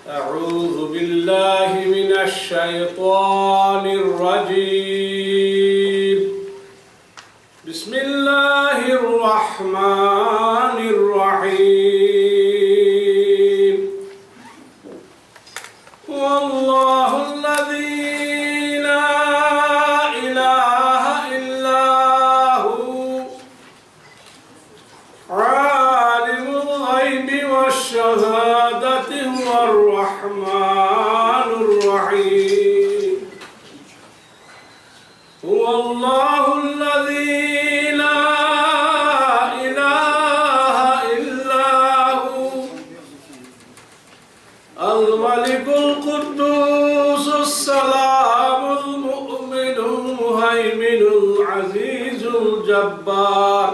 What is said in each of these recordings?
أعوذ بالله من الشيطان الرجيم. بسم الله الرحمن الرحيم. والله الذي لا إله إلا هو عالم الغيب والشهادة هو الرحمن الرحيم. هو الله الذي لا إله إلا هو الملك القدوس السلام المؤمن المهيمن العزيز الجبار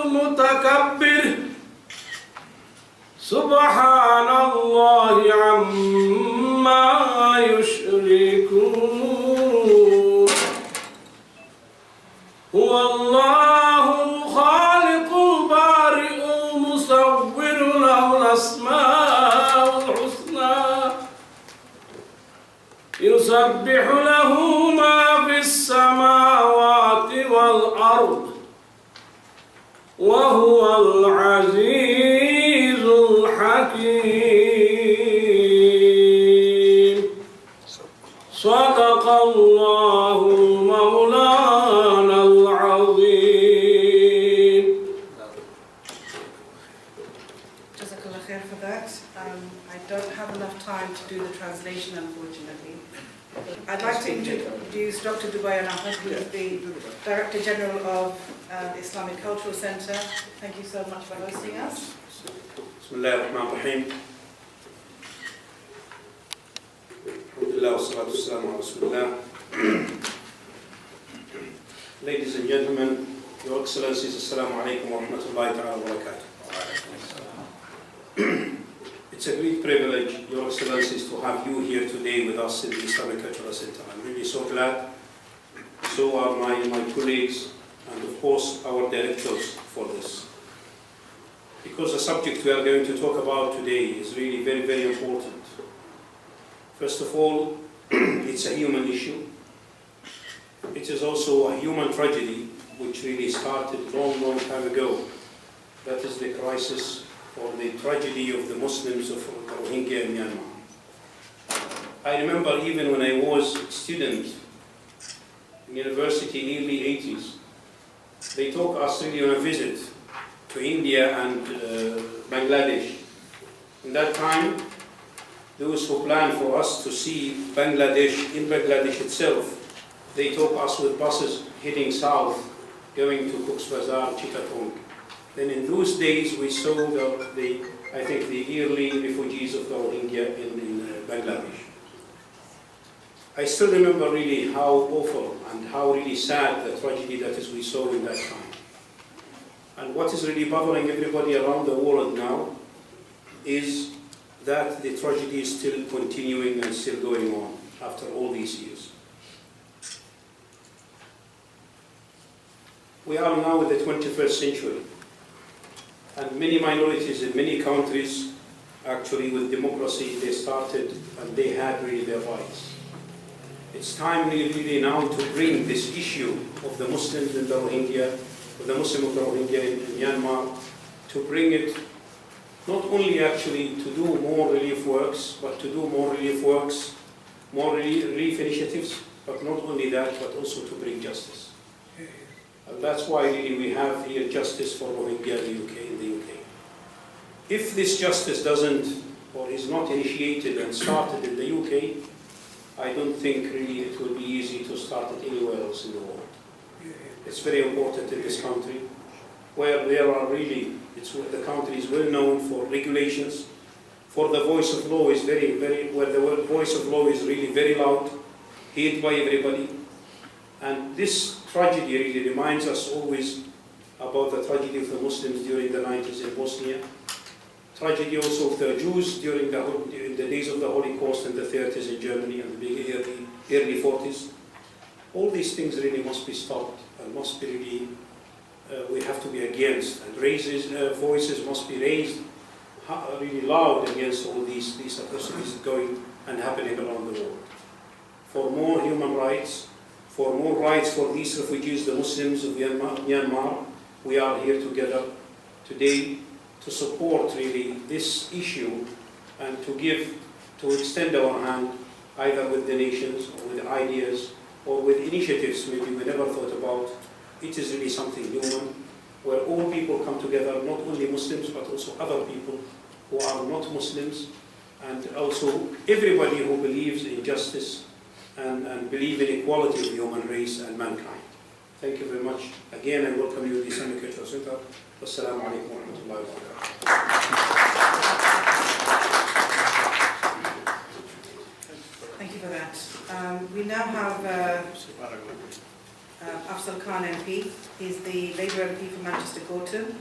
المتكبر سبحان الله عما يشركون. هو الله الخالق البارئ المصور له الأسماء الحسنى يسبح له ما في السماوات والأرض وهو العزيز الحكيم. صدق الله مولانا العظيم. Jazakallah khair for that. I don't have enough time to do the translation, unfortunately. I'd like to introduce Dr. Dubayan Ahmed, who is the Director General of Islamic Cultural Center. Thank you so much for hosting us. Bismillah ar-Rahman ar-Rahim. Alhamdulillah wa salatu wassalamu ala Rasulullah. Ladies and gentlemen, Your Excellencies, Assalamu alaikum wa rahmatullahi ta'ala wa barakatuh. It's a great privilege, Your Excellencies, to have you here today with us in the Islamic Cultural Center. I'm really so glad. So are my colleagues and of course our directors for this. Because the subject we are going to talk about today is really very, very important. First of all, it's a human issue. It is also a human tragedy which really started long, long time ago. That is the crisis or the tragedy of the Muslims of Rohingya in Myanmar. I remember even when I was a student in university in the early 80s, they took us really on a visit to India and Bangladesh. In that time, those who planned for us to see Bangladesh, in Bangladesh itself, they took us with buses heading south, going to Cox's Bazar, Chittagong. Then in those days we saw the early refugees of the Rohingya in Bangladesh. I still remember really how awful and how really sad the tragedy that is we saw in that time. And what is really bothering everybody around the world now is that the tragedy is still continuing and still going on after all these years. We are now in the 21st century, and many minorities in many countries, actually with democracy, they started and they had really their rights. It's time really now to bring this issue of the Muslims in the Rohingya, of the Muslim of the Rohingya in Myanmar, to bring it not only actually to do more relief works, but to do more relief works, more relief initiatives, but not only that, but also to bring justice. And that's why really we have here justice for Rohingya in the UK. If this justice doesn't or is not initiated and started in the UK, I don't think really it will be easy to start it anywhere else in the world. It's very important in this country, where there are really, the country is well known for regulations, for the voice of law is where the voice of law is really very loud, heard by everybody. And this tragedy really reminds us always about the tragedy of the Muslims during the 90s in Bosnia, tragedy also of the Jews during in the days of the Holocaust in the 30s in Germany and the early 40s. All these things really must be stopped and must be really we have to be against, and voices must be raised really loud against all these atrocities going and happening around the world. For more human rights, for more rights for these refugees, the Muslims of Myanmar, we are here together today to support really this issue and to extend our hand either with donations or with ideas or with initiatives maybe we never thought about. It is really something human where all people come together, not only Muslims but also other people who are not Muslims, and also everybody who believes in justice and believe in equality of the human race and mankind. Thank you very much. Again, I welcome you to the Islamic Cultural Center. Wassalamu alaikum wa rahmatullahi wa barakatuh. Thank you for that. We now have Afzal Khan MP. He's the Labour MP for Manchester Gorton.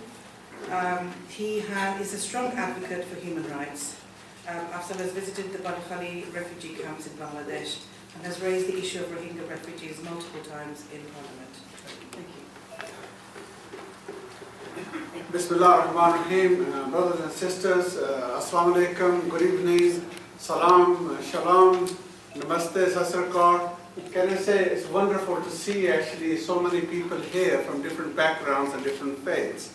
He is a strong advocate for human rights. Afzal has visited the Badkhali refugee camps in Bangladesh and has raised the issue of Rohingya refugees multiple times in Parliament. Thank you. Bismillah ar-Rahman ar-Rahim, brothers and sisters, Assalamu alaikum, good evening, salam, shalom, namaste, sasrikar. Can I say it's wonderful to see actually so many people here from different backgrounds and different faiths.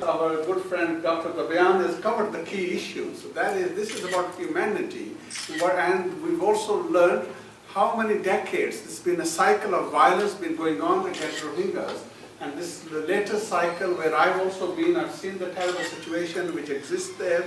Our good friend Dr. Dubayan has covered the key issues. So this is about humanity, and we've also learned how many decades there's been a cycle of violence been going on against Rohingyas. And this is the latest cycle where I've also been, I've seen the terrible situation which exists there.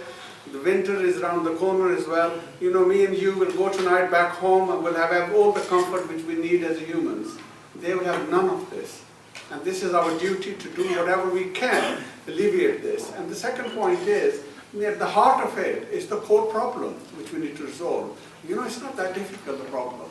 The winter is around the corner as well. You know, me and you will go tonight back home and we'll have all the comfort which we need as humans. They will have none of this. And this is our duty to do whatever we can to alleviate this. And the second point is, at the heart of it is the core problem which we need to resolve. You know, it's not that difficult, the problem.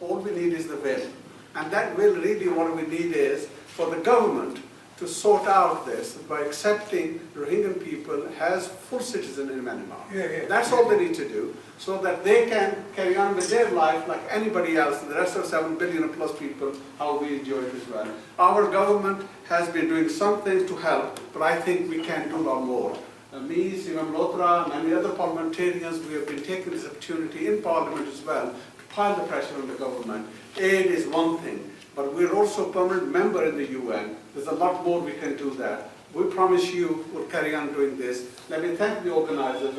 All we need is the will. And that will really, what we need is for the government to sort out this by accepting Rohingya people as full citizens in Myanmar. That's all they need to do, so that they can carry on with their life like anybody else, the rest of 7 billion plus people, how we enjoy it as well. Our government has been doing something to help, but I think we can do a lot more. Me, Simon Lotra, and many other parliamentarians, we have been taking this opportunity in Parliament as well to pile the pressure on the government. Aid is one thing, but we're also a permanent member in the UN. There's a lot more we can do that. We promise you we'll carry on doing this. Let me thank the organizers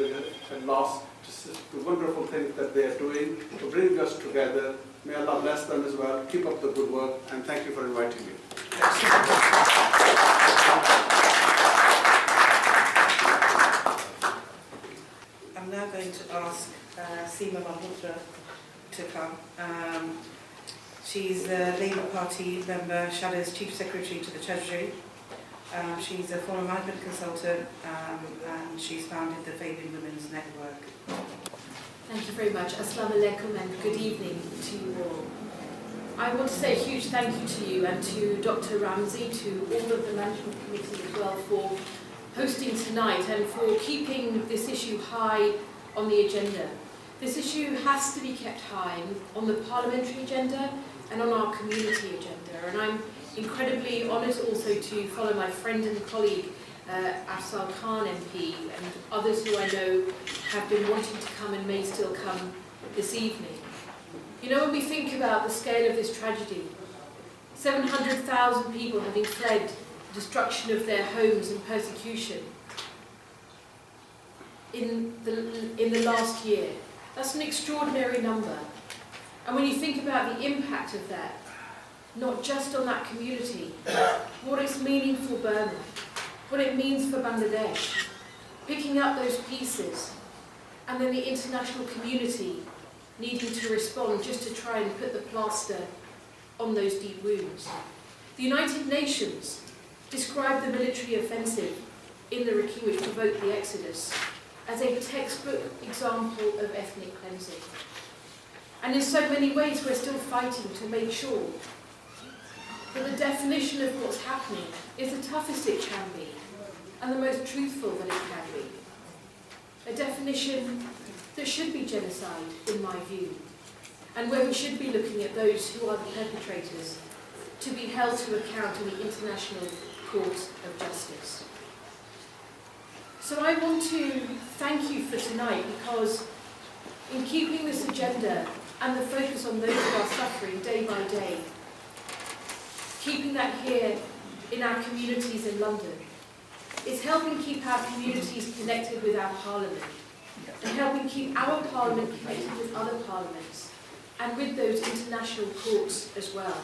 at last, the wonderful things that they are doing to bring us together. May Allah bless them as well. Keep up the good work, and thank you for inviting me. I'm now going to ask Seema Malhotra to come. She's a Labour Party member, Shadow's Chief Secretary to the Treasury. She's a former management consultant, and she's founded the Fabian Women's Network. Thank you very much. Assalamu alaikum and good evening to you all. I want to say a huge thank you to you and to Dr. Ramsey, to all of the management committee as well for hosting tonight and for keeping this issue high on the agenda. This issue has to be kept high on the parliamentary agenda and on our community agenda. And I'm incredibly honoured also to follow my friend and colleague Afzal Khan MP and others who I know have been wanting to come and may still come this evening. You know, when we think about the scale of this tragedy, 700,000 people having fled destruction of their homes and persecution in the last year, that's an extraordinary number. And when you think about the impact of that, not just on that community, what it's meaning for Burma, what it means for Bangladesh, picking up those pieces, and then the international community needing to respond just to try and put the plaster on those deep wounds. The United Nations described the military offensive in the Rakhine which provoked the exodus as a textbook example of ethnic cleansing. And in so many ways we're still fighting to make sure that the definition of what's happening is the toughest it can be and the most truthful that it can be. A definition that should be genocide, in my view, and where we should be looking at those who are the perpetrators to be held to account in the international Court of Justice. So I want to thank you for tonight, because in keeping this agenda and the focus on those who are suffering day by day, keeping that here in our communities in London, is helping keep our communities connected with our Parliament, and helping keep our Parliament connected with other parliaments, and with those international courts as well.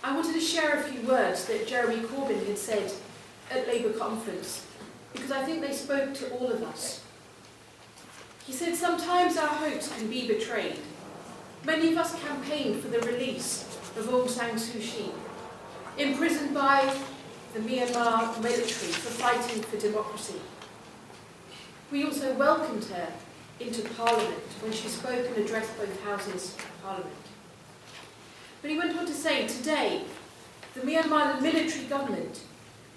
I wanted to share a few words that Jeremy Corbyn had said at Labour conference, because I think they spoke to all of us. He said, "Sometimes our hopes can be betrayed. Many of us campaigned for the release of Aung San Suu Kyi, imprisoned by the Myanmar military for fighting for democracy. We also welcomed her into Parliament when she spoke and addressed both houses of Parliament." But he went on to say, "Today, the Myanmar military government,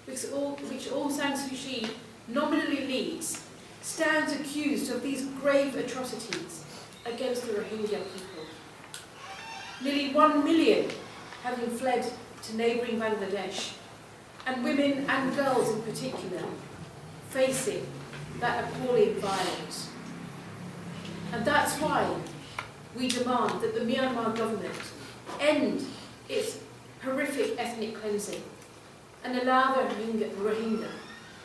which Aung San Suu Kyi nominally leads, stands accused of these grave atrocities against the Rohingya people. Nearly 1 million having fled to neighbouring Bangladesh, and women and girls in particular, facing that appalling violence. And that's why we demand that the Myanmar government end its horrific ethnic cleansing and allow the Rohingya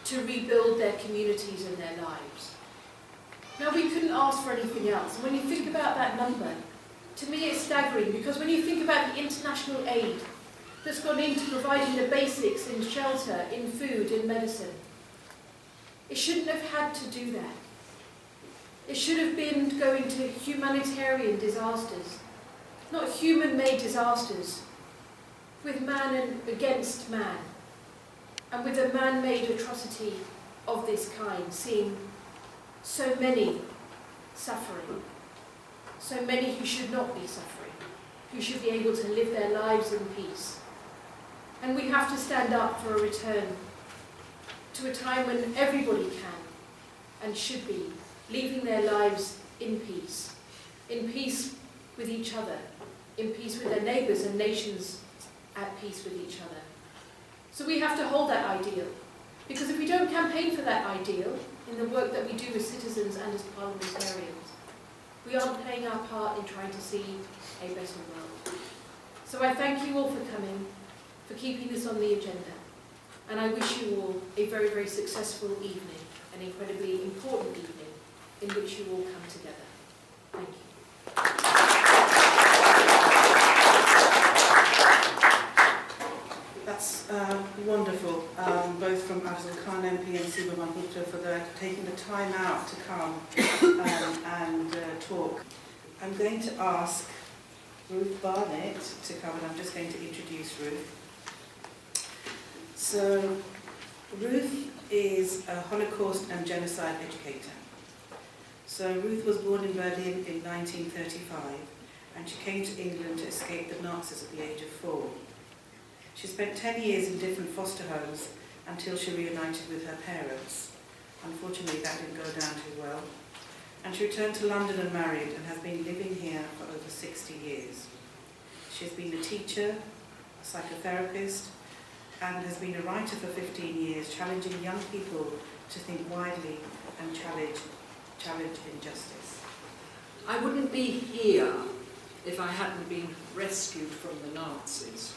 to rebuild their communities and their lives." Now, we couldn't ask for anything else. And when you think about that number, to me it's staggering, because when you think about the international aid that's gone into providing the basics in shelter, in food, in medicine, it shouldn't have had to do that. It should have been going to humanitarian disasters, not human-made disasters, with man and against man, and with a man-made atrocity of this kind, seeing so many suffering, so many who should not be suffering, who should be able to live their lives in peace. And we have to stand up for a return to a time when everybody can and should be living their lives in peace with each other, in peace with their neighbours, and nations at peace with each other. So we have to hold that ideal, because if we don't campaign for that ideal in the work that we do as citizens and as parliamentarians, we aren't playing our part in trying to see a better world. So I thank you all for coming, for keeping this on the agenda, and I wish you all a very, very successful evening, an incredibly important evening in which you all come together. Thank you. That's wonderful, both from Afzal Khan MP and Siba Mahbubta for taking the time out to come and talk. I'm going to ask Ruth Barnett to come, and I'm just going to introduce Ruth. So, Ruth is a Holocaust and genocide educator. So Ruth was born in Berlin in 1935, and she came to England to escape the Nazis at the age of 4. She spent 10 years in different foster homes until she reunited with her parents. Unfortunately, that didn't go down too well. And she returned to London and married, and has been living here for over 60 years. She has been a teacher, a psychotherapist, and has been a writer for 15 years, challenging young people to think widely and challenge injustice. I wouldn't be here if I hadn't been rescued from the Nazis.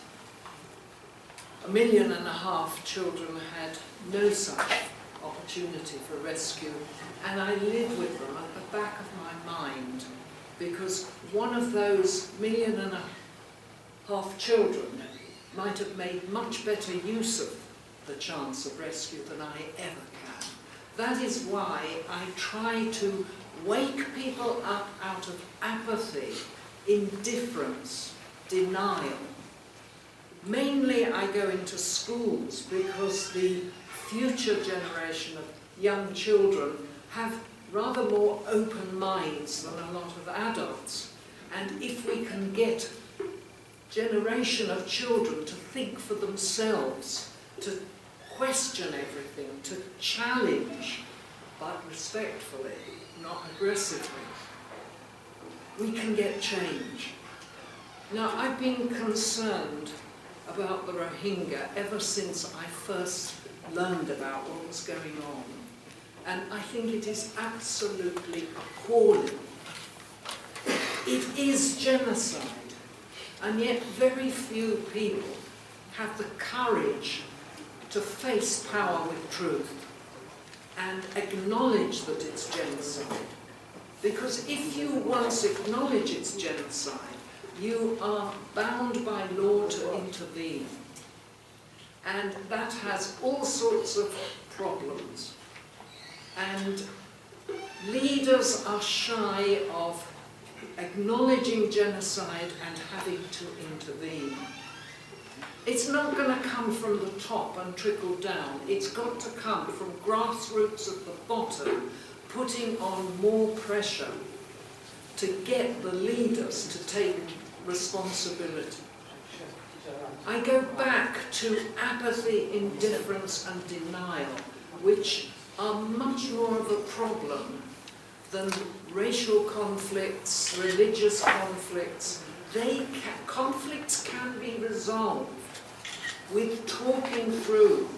1.5 million children had no such opportunity for rescue, and I live with them at the back of my mind, because one of those 1.5 million children might have made much better use of the chance of rescue than I ever can. That is why I try to wake people up out of apathy, indifference, denial. Mainly I go into schools because the future generation of young children have rather more open minds than a lot of adults. And if we can get a generation of children to think for themselves, to question everything, to challenge, but respectfully, not aggressively, we can get change. Now, I've been concerned about the Rohingya ever since I first learned about what was going on. And I think it is absolutely appalling. It is genocide, and yet very few people have the courage to face power with truth and acknowledge that it's genocide. Because if you once acknowledge it's genocide, you are bound by law to intervene. And that has all sorts of problems. And leaders are shy of acknowledging genocide and having to intervene. It's not going to come from the top and trickle down. It's got to come from grassroots at the bottom, putting on more pressure to get the leaders to take responsibility. I go back to apathy, indifference and denial, which are much more of a problem than racial conflicts, religious conflicts. Conflicts can be resolved with talking through,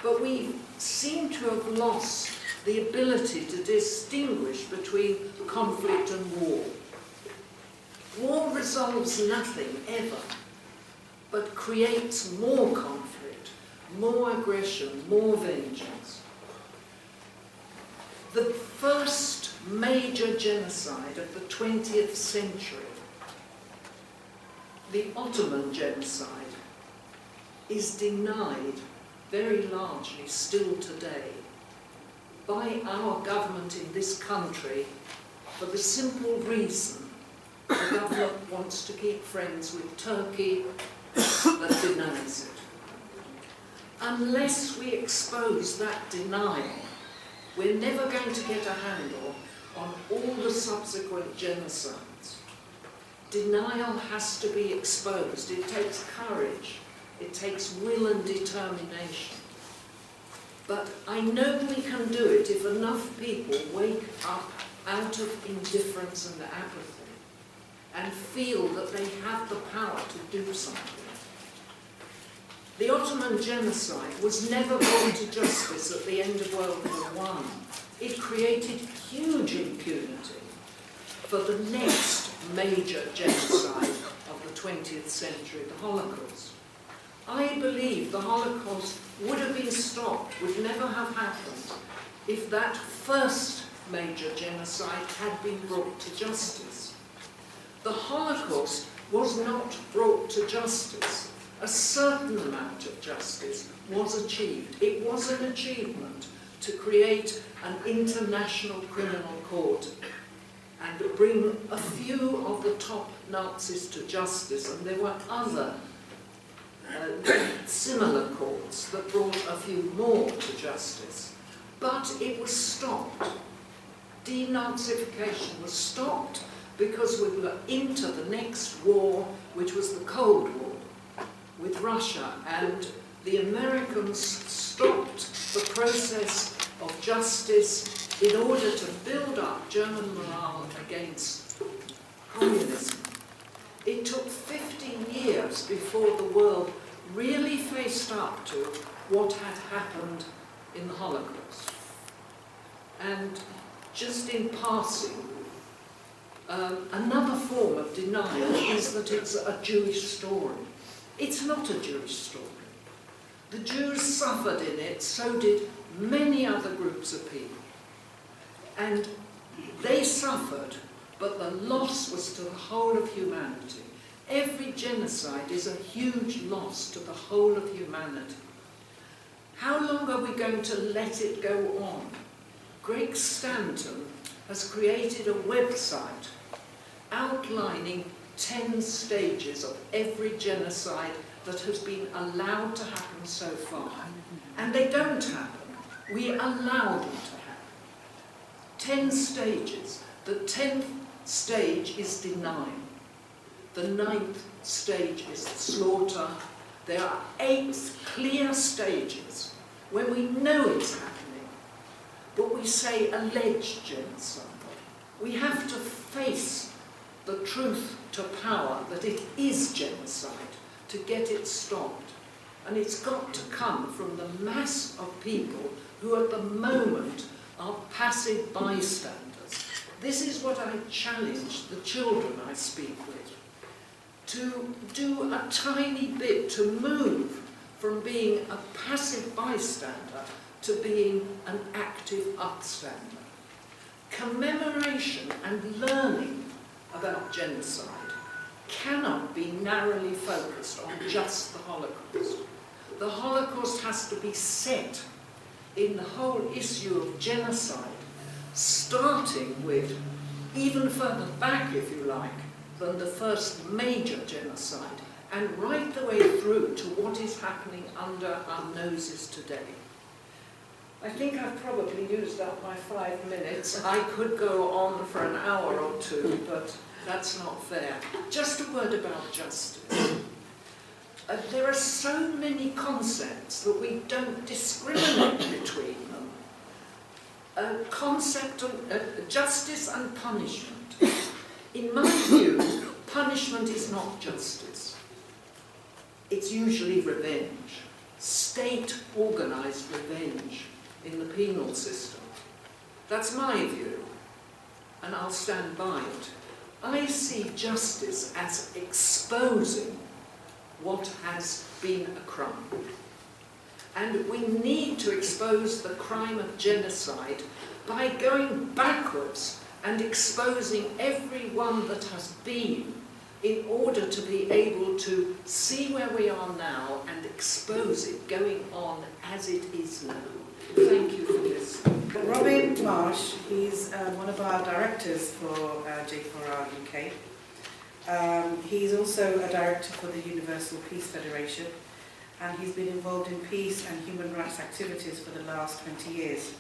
but we seem to have lost the ability to distinguish between conflict and war. War resolves nothing, ever, but creates more conflict, more aggression, more vengeance. The first major genocide of the 20th century, the Ottoman genocide, is denied very largely still today by our government in this country for the simple reason the government wants to keep friends with Turkey that denies it. Unless we expose that denial, we're never going to get a handle on all the subsequent genocides. Denial has to be exposed. It takes courage. It takes will and determination. But I know we can do it if enough people wake up out of indifference and apathy and feel that they have the power to do something. The Ottoman genocide was never brought to justice at the end of World War I. It created huge impunity for the next major genocide of the 20th century, the Holocaust. I believe the Holocaust would have been stopped, would never have happened, if that first major genocide had been brought to justice. The Holocaust was not brought to justice. A certain amount of justice was achieved. It was an achievement to create an international criminal court and bring a few of the top Nazis to justice, and there were other similar courts that brought a few more to justice. But it was stopped. Denazification was stopped because we were into the next war, which was the Cold War with Russia, and the Americans stopped the process of justice in order to build up German morale against communism. It took 15 years before the world really faced up to what had happened in the Holocaust. And just in passing, another form of denial is that it's a Jewish story. It's not a Jewish story. The Jews suffered in it, so did many other groups of people. And they suffered, but the loss was to the whole of humanity. Every genocide is a huge loss to the whole of humanity. How long are we going to let it go on? Greg Stanton has created a website outlining 10 stages of every genocide that has been allowed to happen so far. And they don't happen. We allow them to happen. 10 stages. The 10th stage is denial. The 9th stage is slaughter. There are 8 clear stages when we know it's happening, but we say alleged genocide. We have to face the truth to power that it is genocide to get it stopped. And it's got to come from the mass of people who at the moment are passive bystanders. This is what I challenge the children I speak with, to do a tiny bit to move from being a passive bystander to being an active upstander. Commemoration and learning about genocide cannot be narrowly focused on just the Holocaust. The Holocaust has to be set in the whole issue of genocide, starting with, even further back, if you like, than the first major genocide, and right the way through to what is happening under our noses today. I think I've probably used up my 5 minutes. I could go on for an hour or two, but that's not fair. Just a word about justice. There are so many concepts that we don't discriminate between them. Concept of justice and punishment. In my view, punishment is not justice. It's usually revenge. State-organised revenge in the penal system. That's my view, and I'll stand by it. I see justice as exposing what has been a crime. And we need to expose the crime of genocide by going backwards and exposing everyone that has been, in order to be able to see where we are now and expose it going on as it is now. Thank you for this. Robin Marsh, he's one of our directors for J4R UK. He's also a director for the Universal Peace Federation, and he's been involved in peace and human rights activities for the last 20 years.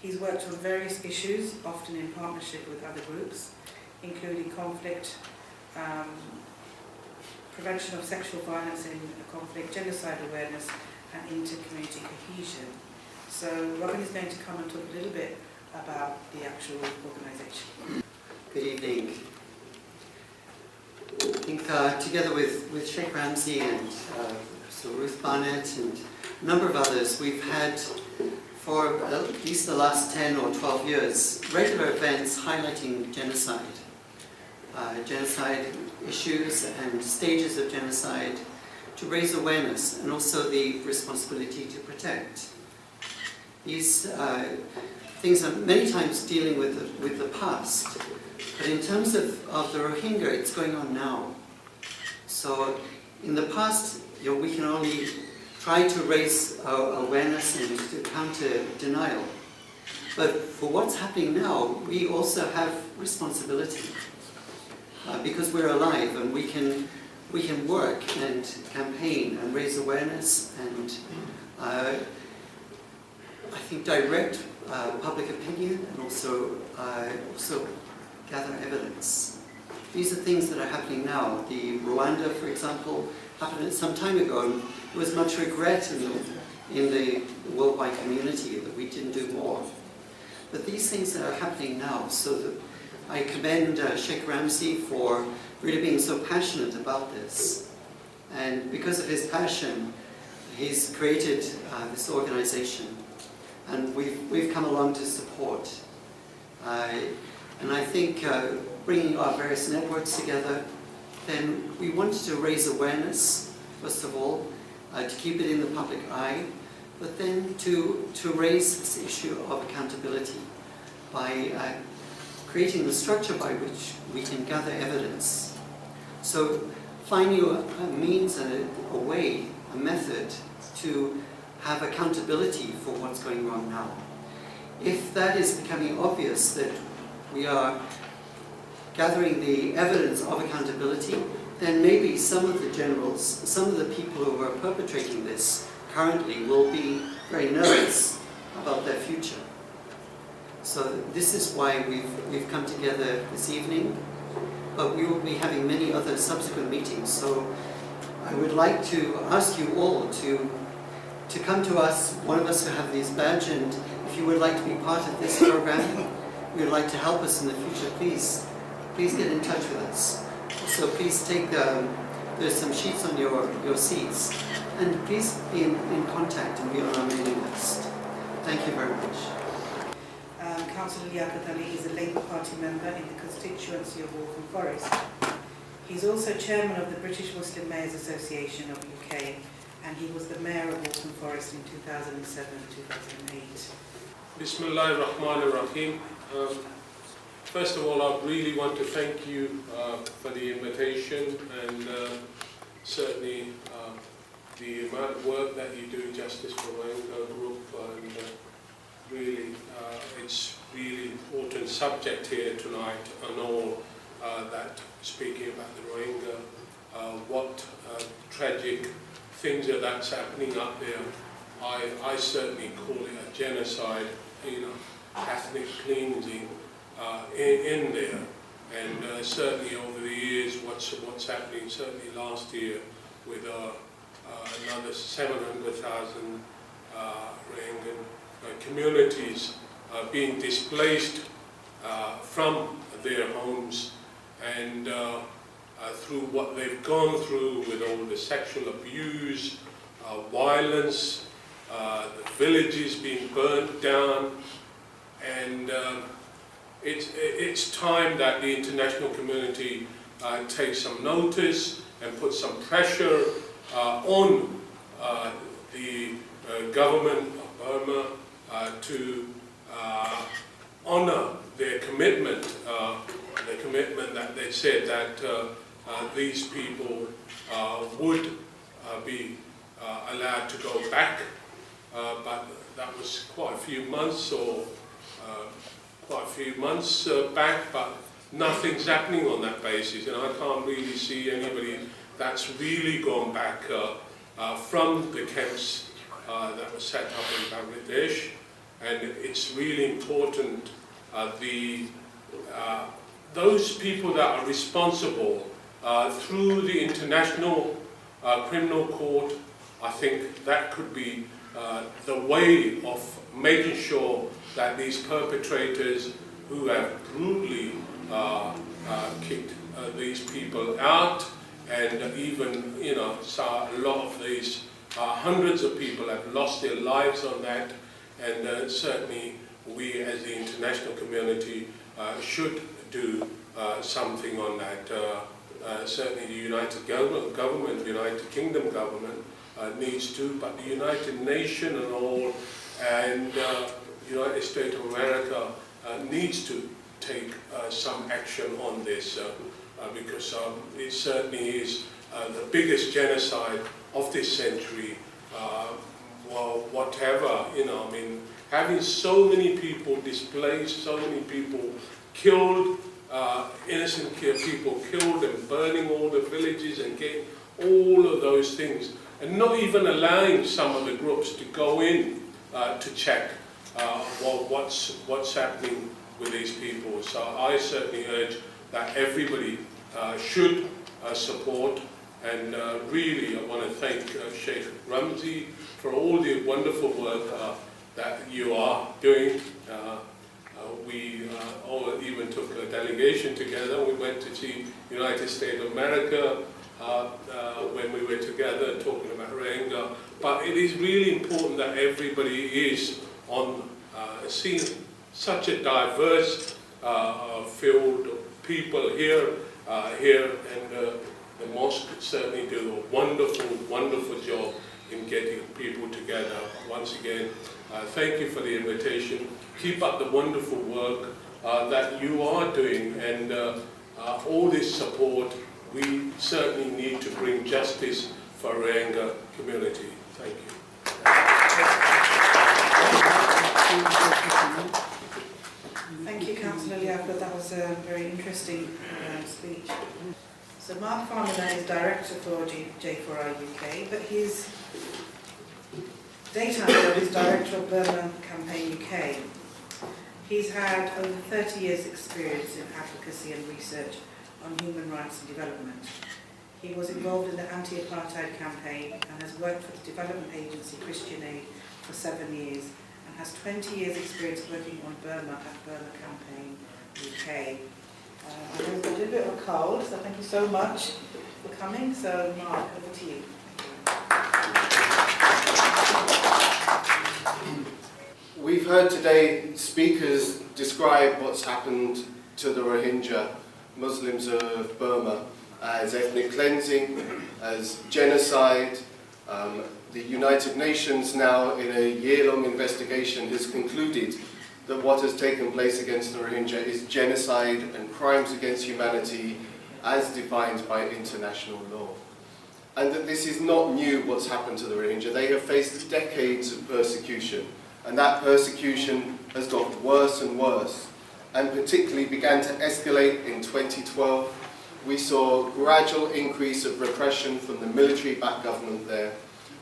He's worked on various issues, often in partnership with other groups, including conflict, prevention of sexual violence in conflict, genocide awareness, and inter-community cohesion. So Robin is going to come and talk a little bit about the actual organisation. Good evening. I think together with Sheikh Ramsey and so Ruth Barnett and a number of others, we've had for at least the last 10 or 12 years regular events highlighting genocide. Genocide issues and stages of genocide to raise awareness and also the responsibility to protect. These things are many times dealing with the past, but in terms of the Rohingya, it's going on now. So in the past, we can only try to raise awareness and to counter denial. But for what's happening now, we also have responsibility because we're alive and we can work and campaign and raise awareness and I think direct public opinion and also gather evidence. These are things that are happening now. The Rwanda, for example, happened some time ago, and there was much regret in the worldwide community that we didn't do more. But these things that are happening now, so that I commend Sheikh Ramsey for really being so passionate about this. And because of his passion, he's created this organization. And we've come along to support. And I think bringing our various networks together, then we wanted to raise awareness, first of all, to keep it in the public eye, but then to raise this issue of accountability by creating the structure by which we can gather evidence. So finding a means and a way, a method to have accountability for what's going on now. If that is becoming obvious that we are gathering the evidence of accountability, then maybe some of the generals, some of the people who are perpetrating this currently will be very nervous about their future. So this is why we've come together this evening, but we will be having many other subsequent meetings. So I would like to ask you all to come to us, one of us who have these badge, and if you would like to be part of this program, we would like to help us in the future, please get in touch with us. So please take the There's some sheets on your seats. And please be in contact and be on our mailing list. Thank you very much. Councillor Liaquat Ali is a Labour Party member in the constituency of Waltham Forest. He's also chairman of the British Muslim Mayors Association of UK, and he was the mayor of Waltham Forest in 2007-2008. Bismillahir Rahmanir Rahim. First of all, I really want to thank you for the invitation, and certainly the amount of work that you do, Justice for Rohingya Group, and really it's really important subject here tonight, and all that speaking about the Rohingya, what tragic things are that's happening up there. I certainly call it a genocide, ethnic cleansing in there, and certainly over the years what's happening, certainly last year with another 700,000 Rohingya communities being displaced from their homes, and through what they've gone through with all the sexual abuse, violence, the villages being burnt down, and it's time that the international community takes some notice and put some pressure on the government of Burma to honor their commitment, the commitment that they said that these people would be allowed to go back, but that was quite a few months back, but nothing's happening on that basis, and I can't really see anybody that's really gone back from the camps that were set up in Bangladesh. And it's really important those people that are responsible through the International Criminal Court, I think that could be the way of making sure that these perpetrators who have brutally kicked these people out, and even, so a lot of these hundreds of people have lost their lives on that, and certainly we as the international community should do something on that. Certainly the United government, United Kingdom government needs to, but the United Nations and all, and United States of America needs to take some action on this, because it certainly is the biggest genocide of this century. Well, whatever, I mean, having so many people displaced, so many people killed, innocent people killed, and burning all the villages and getting all of those things, and not even allowing some of the groups to go in to check what's happening with these people. So I certainly urge that everybody should support, and really I want to thank Sheikh Ramzi for all the wonderful work that you are doing. We all even took a delegation together. We went to see United States of America when we were together talking about Rohingya. But it is really important that everybody is on seeing such a diverse field of people here, and the mosque certainly do a wonderful, wonderful job in getting people together. Once again, thank you for the invitation. Keep up the wonderful work that you are doing, and all this support. We certainly need to bring justice for Rohingya community. Thank you. Thank you, Councillor Liaquat. That was a very interesting speech. So Mark Farminan is director for J4I UK, but his daytime job is director of Burma Campaign UK. He's had over 30 years' experience in advocacy and research on human rights and development. He was involved in the anti-apartheid campaign and has worked for the development agency Christian Aid for 7 years, and has 20 years' experience working on Burma at Burma Campaign UK. I know we've got a little bit of a cold, so thank you so much for coming. So, Mark, over to you. We've heard today speakers describe what's happened to the Rohingya Muslims of Burma as ethnic cleansing, as genocide. The United Nations now, in a year-long investigation, has concluded that what has taken place against the Rohingya is genocide and crimes against humanity as defined by international law. And that this is not new, what's happened to the Rohingya. They have faced decades of persecution, and that persecution has got worse and worse, and particularly began to escalate in 2012. We saw a gradual increase of repression from the military-backed government there,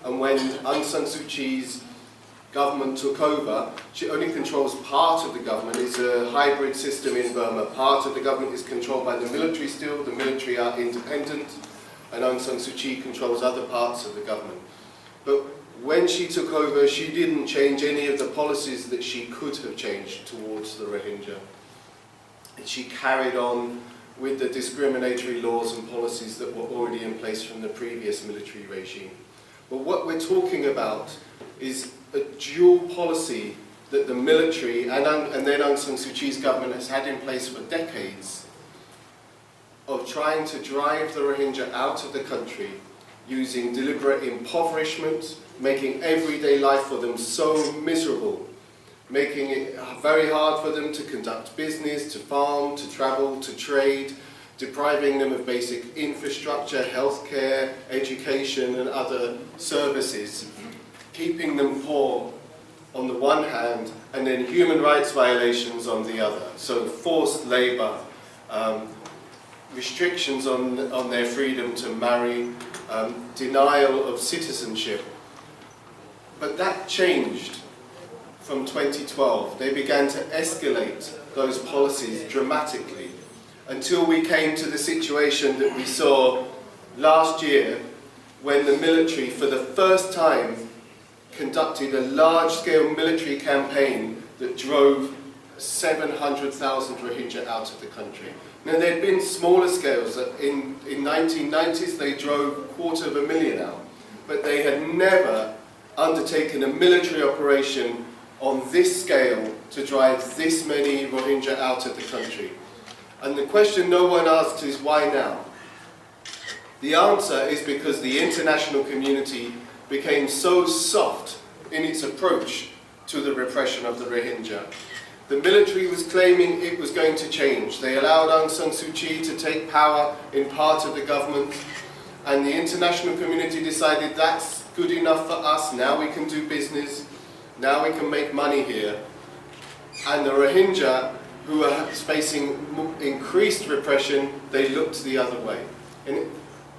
and when Aung San Suu Kyi's government took over, she only controls part of the government. It's a hybrid system in Burma. Part of the government is controlled by the military still, the military are independent, and Aung San Suu Kyi controls other parts of the government. But when she took over, she didn't change any of the policies that she could have changed towards the Rohingya. And she carried on with the discriminatory laws and policies that were already in place from the previous military regime. But what we're talking about is a dual policy that the military and then Aung San Suu Kyi's government has had in place for decades of trying to drive the Rohingya out of the country using deliberate impoverishment, making everyday life for them so miserable, making it very hard for them to conduct business, to farm, to travel, to trade, depriving them of basic infrastructure, healthcare, education and other services, keeping them poor on the one hand, and then human rights violations on the other. So forced labour, restrictions on their freedom to marry, denial of citizenship. But that changed from 2012. They began to escalate those policies dramatically until we came to the situation that we saw last year when the military, for the first time, conducted a large-scale military campaign that drove 700,000 Rohingya out of the country. Now, there had been smaller scales. In 1990s, they drove 250,000 out, but they had never undertaken a military operation on this scale to drive this many Rohingya out of the country. And the question no one asks is, why now? The answer is because the international community became so soft in its approach to the repression of the Rohingya. The military was claiming it was going to change. They allowed Aung San Suu Kyi to take power in part of the government, and the international community decided that's good enough for us, now we can do business, now we can make money here. And the Rohingya, who are facing increased repression, they looked the other way. And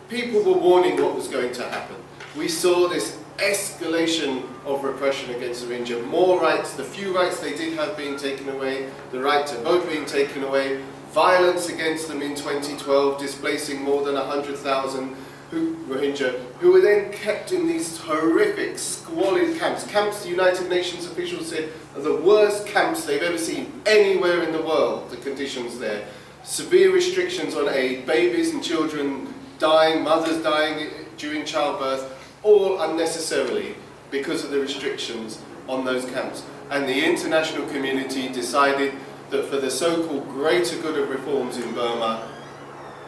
people were warning what was going to happen. We saw this escalation of repression against the Rohingya. More rights, the few rights they did have being taken away, the right to vote being taken away, violence against them in 2012, displacing more than 100,000 Rohingya, who were then kept in these horrific, squalid camps. Camps the United Nations officials said are the worst camps they've ever seen anywhere in the world, the conditions there. Severe restrictions on aid, babies and children dying, mothers dying during childbirth, all unnecessarily because of the restrictions on those camps. And the international community decided that for the so-called greater good of reforms in Burma,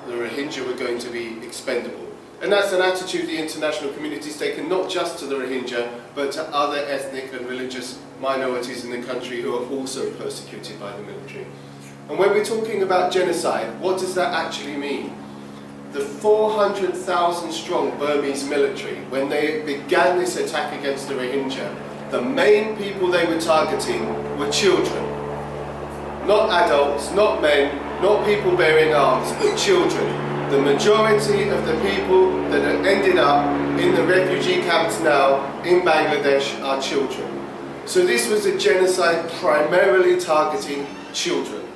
the Rohingya were going to be expendable. And that's an attitude the international community has taken not just to the Rohingya, but to other ethnic and religious minorities in the country who are also persecuted by the military. And when we're talking about genocide, what does that actually mean? The 400,000 strong Burmese military, when they began this attack against the Rohingya, the main people they were targeting were children. Not adults, not men, not people bearing arms, but children. The majority of the people that have ended up in the refugee camps now in Bangladesh are children. So this was a genocide primarily targeting children.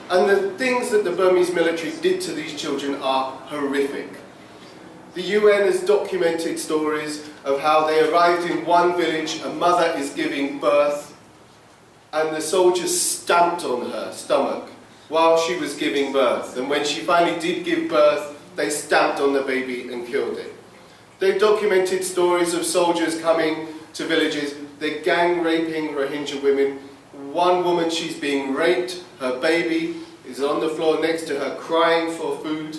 And the things that the Burmese military did to these children are horrific. The UN has documented stories of how they arrived in one village, a mother is giving birth, and the soldiers stamped on her stomach while she was giving birth. And when she finally did give birth, they stamped on the baby and killed it. They've documented stories of soldiers coming to villages. They're gang raping Rohingya women. One woman, she's being raped. Her baby is on the floor next to her crying for food.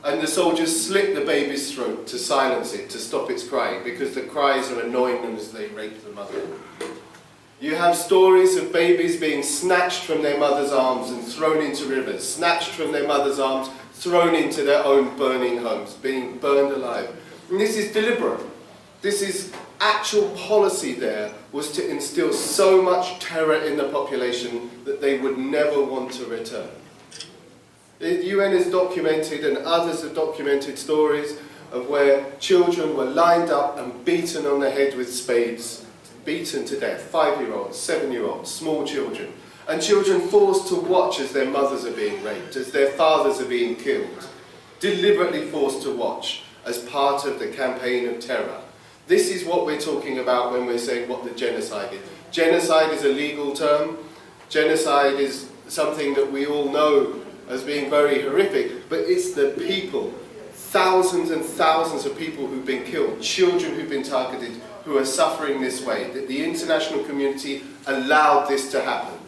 And the soldiers slit the baby's throat to silence it, to stop its crying, because the cries are annoying them as they rape the mother. You have stories of babies being snatched from their mother's arms and thrown into rivers, snatched from their mother's arms, thrown into their own burning homes, being burned alive. And this is deliberate. This is actual policy there, was to instill so much terror in the population that they would never want to return. The UN has documented, and others have documented, stories of where children were lined up and beaten on the head with spades, beaten to death, 5-year-olds, 7-year-olds, small children, and children forced to watch as their mothers are being raped, as their fathers are being killed, deliberately forced to watch as part of the campaign of terror. This is what we're talking about when we're saying what the genocide is. Genocide is a legal term. Genocide is something that we all know as being very horrific, but it's the people, thousands and thousands of people who've been killed, children who've been targeted, who are suffering this way, that the international community allowed this to happen.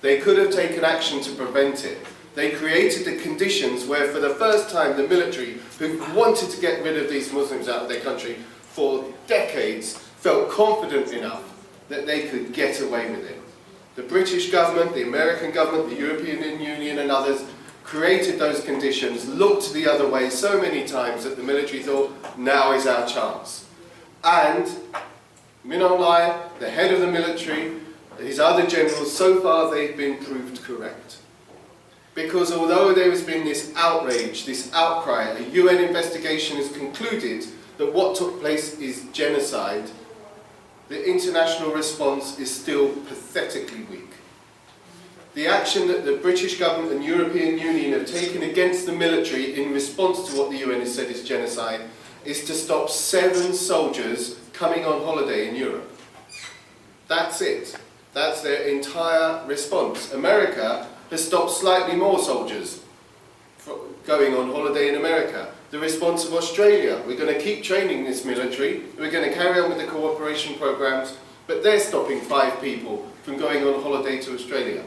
They could have taken action to prevent it. They created the conditions where, for the first time, the military, who wanted to get rid of these Muslims out of their country for decades, felt confident enough that they could get away with it. The British government, the American government, the European Union and others created those conditions, looked the other way so many times that the military thought, now is our chance. And Min Aung Hlaing, the head of the military, his other generals, so far they've been proved correct. Because although there has been this outrage, this outcry, a UN investigation has concluded that what took place is genocide, the international response is still pathetically weak. The action that the British government and European Union have taken against the military in response to what the UN has said is genocide is to stop 7 soldiers coming on holiday in Europe. That's it. That's their entire response. America has stopped slightly more soldiers going on holiday in America. The response of Australia, we're going to keep training this military, we're going to carry on with the cooperation programs, but they're stopping 5 people from going on holiday to Australia.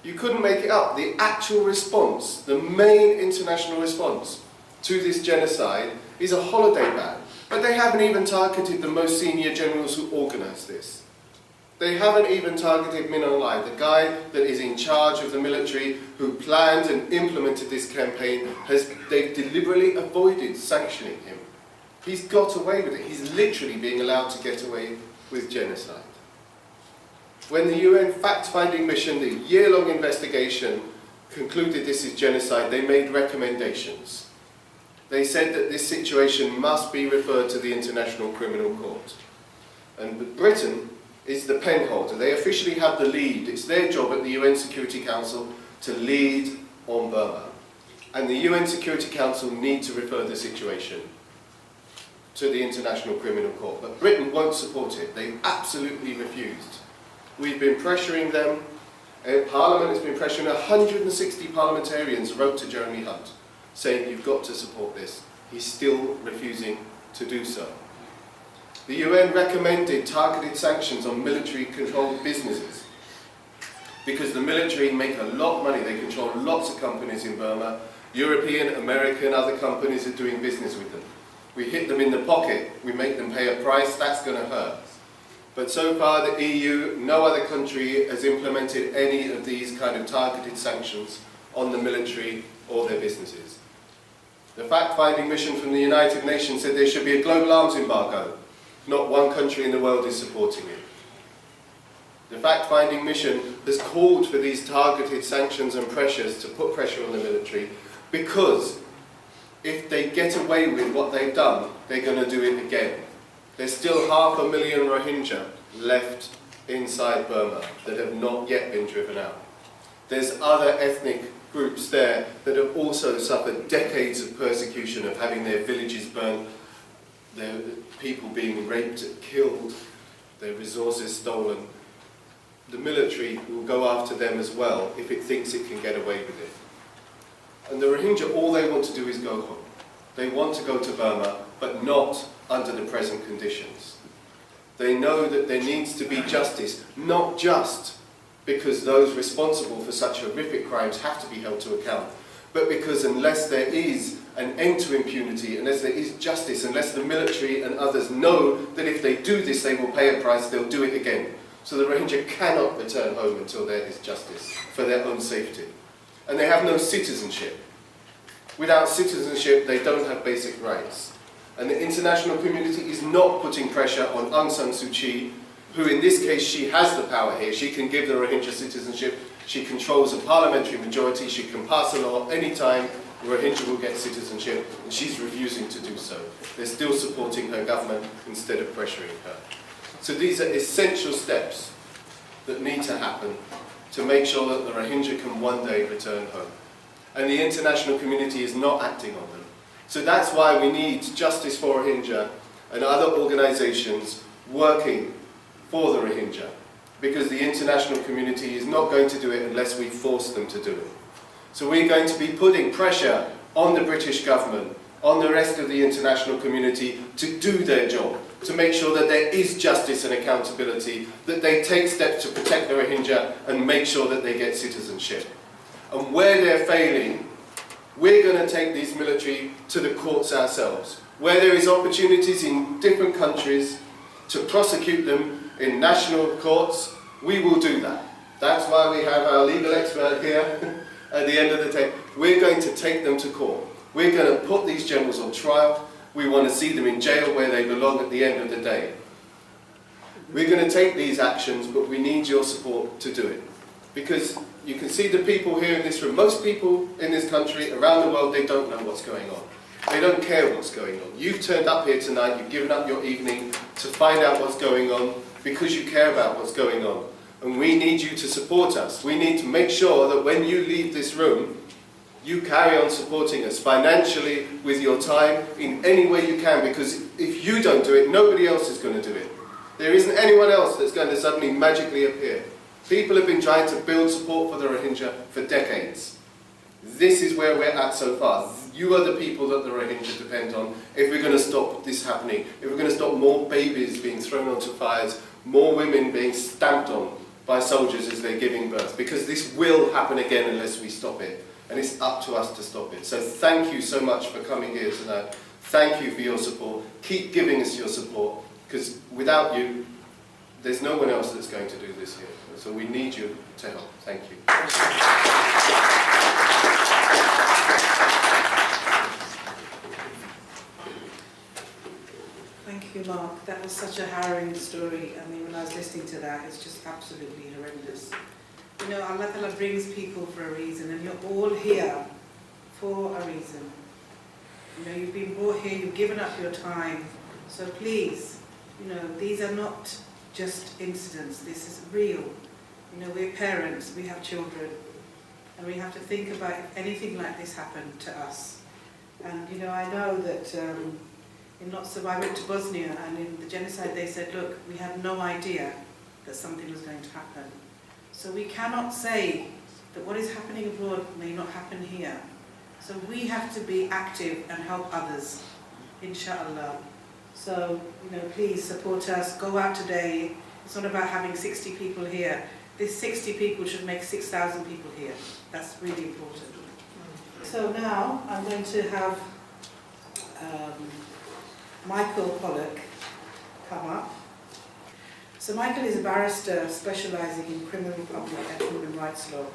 You couldn't make it up. The actual response, the main international response to this genocide is a holiday ban. But they haven't even targeted the most senior generals who organised this. They haven't even targeted Min Aung Hlaing, the guy that is in charge of the military, who planned and implemented this campaign. They've deliberately avoided sanctioning him. He's got away with it. He's literally being allowed to get away with genocide. When the UN fact-finding mission, the year-long investigation, concluded this is genocide, they made recommendations. They said that this situation must be referred to the International Criminal Court. And Britain is the pen holder. They officially have the lead. It's their job at the UN Security Council to lead on Burma. And the UN Security Council need to refer the situation to the International Criminal Court. But Britain won't support it. They absolutely refused. We've been pressuring them. Parliament has been pressuring. 160 parliamentarians wrote to Jeremy Hunt saying, you've got to support this. He's still refusing to do so. The UN recommended targeted sanctions on military-controlled businesses because the military make a lot of money. They control lots of companies in Burma. European, American, other companies are doing business with them. We hit them in the pocket. We make them pay a price. That's going to hurt. But so far, the EU, no other country has implemented any of these kind of targeted sanctions on the military or their businesses. The fact-finding mission from the United Nations said there should be a global arms embargo. Not one country in the world is supporting it. The fact-finding mission has called for these targeted sanctions and pressures to put pressure on the military because if they get away with what they've done, they're going to do it again. There's still 500,000 Rohingya left inside Burma that have not yet been driven out. There's other ethnic groups there that have also suffered decades of persecution, of having their villages burned, their people being raped and killed, their resources stolen. the military will go after them as well if it thinks it can get away with it. And the Rohingya, all they want to do is go home. They want to go to Burma, but not under the present conditions. They know that there needs to be justice, not just because those responsible for such horrific crimes have to be held to account, but because unless there is an end to impunity, unless there is justice, unless the military and others know that if they do this they will pay a price, they'll do it again. So the Rohingya cannot return home until there is justice for their own safety. And they have no citizenship. Without citizenship, they don't have basic rights. And the international community is not putting pressure on Aung San Suu Kyi, who in this case, she has the power here. She can give the Rohingya citizenship. She controls a parliamentary majority. She can pass a law anytime the Rohingya will get citizenship, and she's refusing to do so. They're still supporting her government instead of pressuring her. So these are essential steps that need to happen to make sure that the Rohingya can one day return home. And the international community is not acting on them. So that's why we need Justice for Rohingya and other organisations working for the Rohingya, because the international community is not going to do it unless we force them to do it. So we're going to be putting pressure on the British government, on the rest of the international community to do their job, to make sure that there is justice and accountability, that they take steps to protect the Rohingya and make sure that they get citizenship. And where they're failing, we're going to take these military to the courts ourselves. Where there is opportunities in different countries to prosecute them in national courts, we will do that. That's why we have our legal expert here at the end of the day. We're going to take them to court. We're going to put these generals on trial. We want to see them in jail where they belong at the end of the day. We're going to take these actions, but we need your support to do it. Because you can see the people here in this room, most people in this country, around the world, they don't know what's going on. They don't care what's going on. You've turned up here tonight, you've given up your evening to find out what's going on because you care about what's going on. And we need you to support us. We need to make sure that when you leave this room, you carry on supporting us financially, with your time, in any way you can, because if you don't do it, nobody else is going to do it. There isn't anyone else that's going to suddenly magically appear. People have been trying to build support for the Rohingya for decades. This is where we're at so far. You are the people that the Rohingya depend on if we're going to stop this happening, if we're going to stop more babies being thrown onto fires, more women being stamped on by soldiers as they're giving birth, because this will happen again unless we stop it, and it's up to us to stop it. So thank you so much for coming here tonight. Thank you for your support. Keep giving us your support, because without you, there's no one else that's going to do this here. So we need you to help. Thank you. Thank you, Mark. That was such a harrowing story. I mean, when I was listening to that, it's just absolutely horrendous. You know, Allah Ta'ala brings people for a reason, and you're all here for a reason. You know, you've been brought here, you've given up your time. So please, you know, these are not just incidents. This is real. You know, we're parents, we have children, and we have to think about if anything like this happened to us. And, you know, I know that in lots of, I went to Bosnia, and in the genocide they said, look, we had no idea that something was going to happen. So we cannot say that what is happening abroad may not happen here. So we have to be active and help others, inshallah. So, you know, please support us, go out today. It's not about having 60 people here. This 60 people should make 6,000 people here. That's really important. So now I'm going to have Michael Pollock come up. So Michael is a barrister specialising in criminal public and human rights law.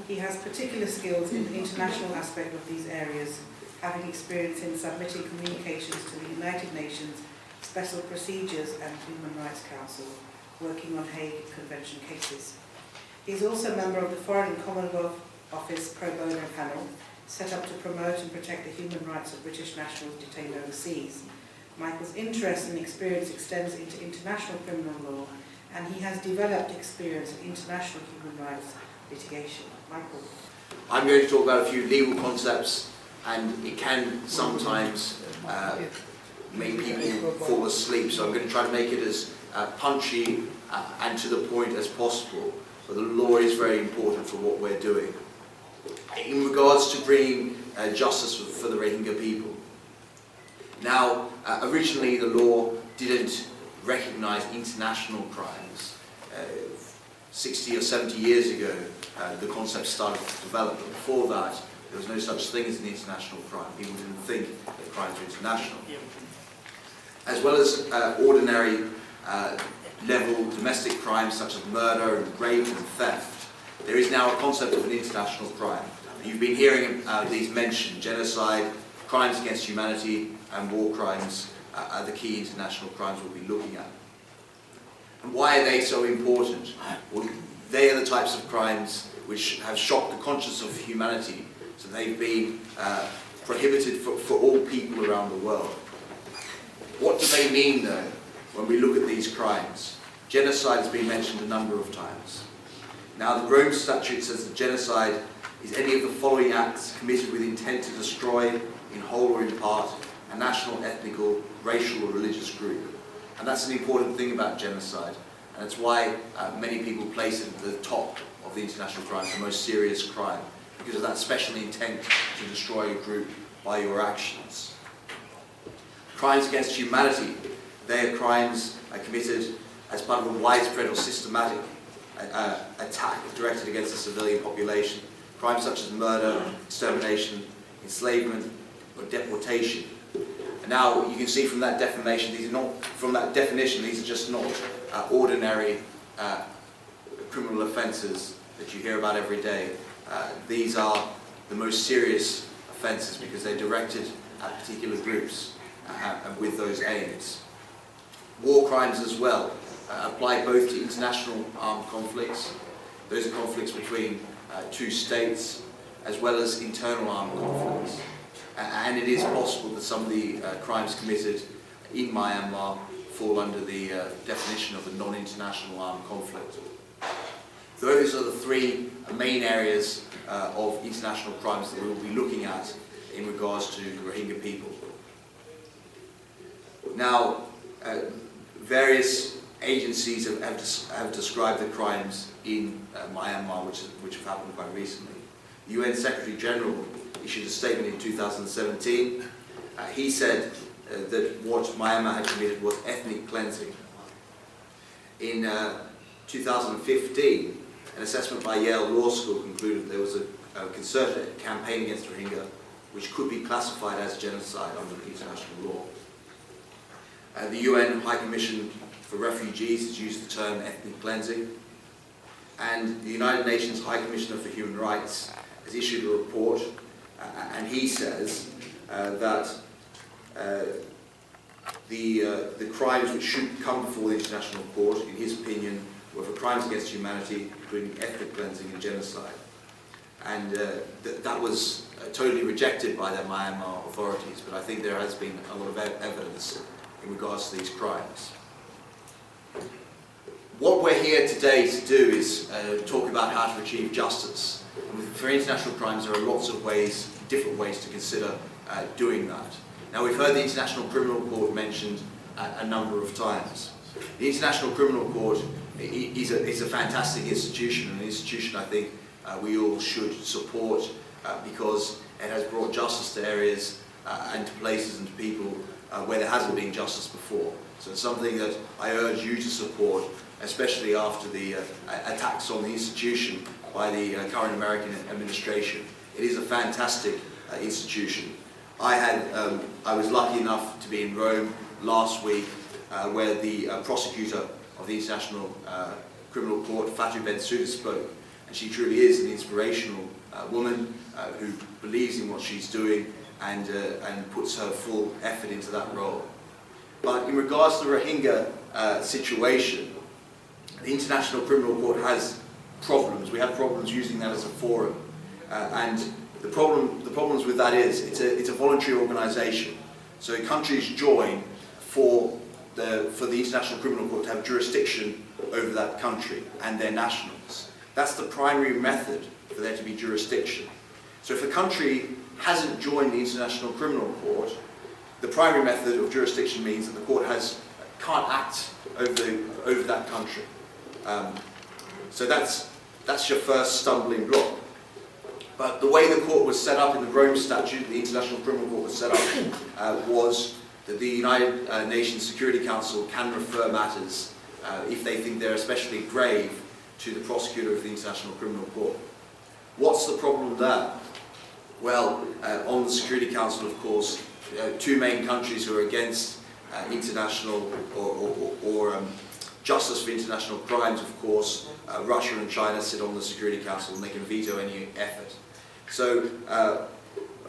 He has particular skills in the international aspect of these areas, having experience in submitting communications to the United Nations Special Procedures and Human Rights Council, working on Hague Convention cases. He is also a member of the Foreign and Commonwealth Office Pro Bono panel, set up to promote and protect the human rights of British nationals detained overseas. Michael's interest and experience extends into international criminal law, and he has developed experience in international human rights litigation. Michael. I'm going to talk about a few legal concepts, and it can sometimes make people fall asleep, so I'm going to try to make it as punchy and to the point as possible, but the law is very important for what we're doing. In regards to bringing justice for the Rohingya people. Now, originally the law didn't recognise international crimes. 60 or 70 years ago, the concept started to develop, but before that, there was no such thing as an international crime. People didn't think that crimes were international. As well as ordinary level domestic crimes such as murder, and rape and theft, there is now a concept of an international crime. You've been hearing these mentioned: genocide, crimes against humanity, and war crimes are the key international crimes we'll be looking at. And why are they so important? Well, they are the types of crimes which have shocked the conscience of humanity, so they've been prohibited for all people around the world. What do they mean, though, when we look at these crimes? Genocide has been mentioned a number of times. Now, the Rome Statute says that genocide is any of the following acts committed with intent to destroy, in whole or in part, a national, ethnical, racial or religious group. And that's an important thing about genocide, and that's why many people place it at the top of the international crimes, the most serious crime, because of that special intent to destroy a group by your actions. Crimes against humanity, they are crimes committed as part of a widespread or systematic attack directed against the civilian population. Crimes such as murder, extermination, enslavement, or deportation. And now you can see from that definition, these are just not ordinary criminal offences that you hear about every day. These are the most serious offences because they're directed at particular groups and with those aims. War crimes as well apply both to international armed conflicts. Those are conflicts between two states, as well as internal armed conflicts. And it is possible that some of the crimes committed in Myanmar fall under the definition of a non-international armed conflict. Those are the three main areas of international crimes that we will be looking at in regards to the Rohingya people. Now, various agencies have described the crimes in Myanmar which have happened quite recently. The UN Secretary General issued a statement in 2017. He said that what Myanmar had committed was ethnic cleansing. In 2015, an assessment by Yale Law School concluded there was a concerted campaign against Rohingya which could be classified as genocide under international law. The UN High Commission for Refugees has used the term ethnic cleansing, and the United Nations High Commissioner for Human Rights has issued a report, and he says that the crimes which should come before the International Court, in his opinion, were for crimes against humanity, including ethnic cleansing and genocide. And that was totally rejected by the Myanmar authorities, but I think there has been a lot of evidence in regards to these crimes. What we're here today to do is talk about how to achieve justice. And for international crimes, there are lots of ways, different ways to consider doing that. Now, we've heard the International Criminal Court mentioned a number of times. The International Criminal Court is a fantastic institution, an institution I think we all should support because it has brought justice to areas and to places and to people where there hasn't been justice before. So it's something that I urge you to support, especially after the attacks on the institution by the current American administration. It is a fantastic institution. I was lucky enough to be in Rome last week where the prosecutor of the International Criminal Court, Fatou Bensouda, spoke. And she truly is an inspirational woman who believes in what she's doing and puts her full effort into that role. But in regards to the Rohingya situation, the International Criminal Court has problems. We have problems using that as a forum. And the problems with that is it's a voluntary organisation. So countries join for the International Criminal Court to have jurisdiction over that country and their nationals. That's the primary method for there to be jurisdiction. So if a country hasn't joined the International Criminal Court, the primary method of jurisdiction means that the court can't act over that country. So that's your first stumbling block. But the way the court was set up in the Rome Statute, the International Criminal Court was set up, was that the United Nations Security Council can refer matters, if they think they're especially grave, to the prosecutor of the International Criminal Court. What's the problem there? Well, on the Security Council, of course, two main countries who are against international or justice for international crimes, of course, Russia and China sit on the Security Council and they can veto any effort. So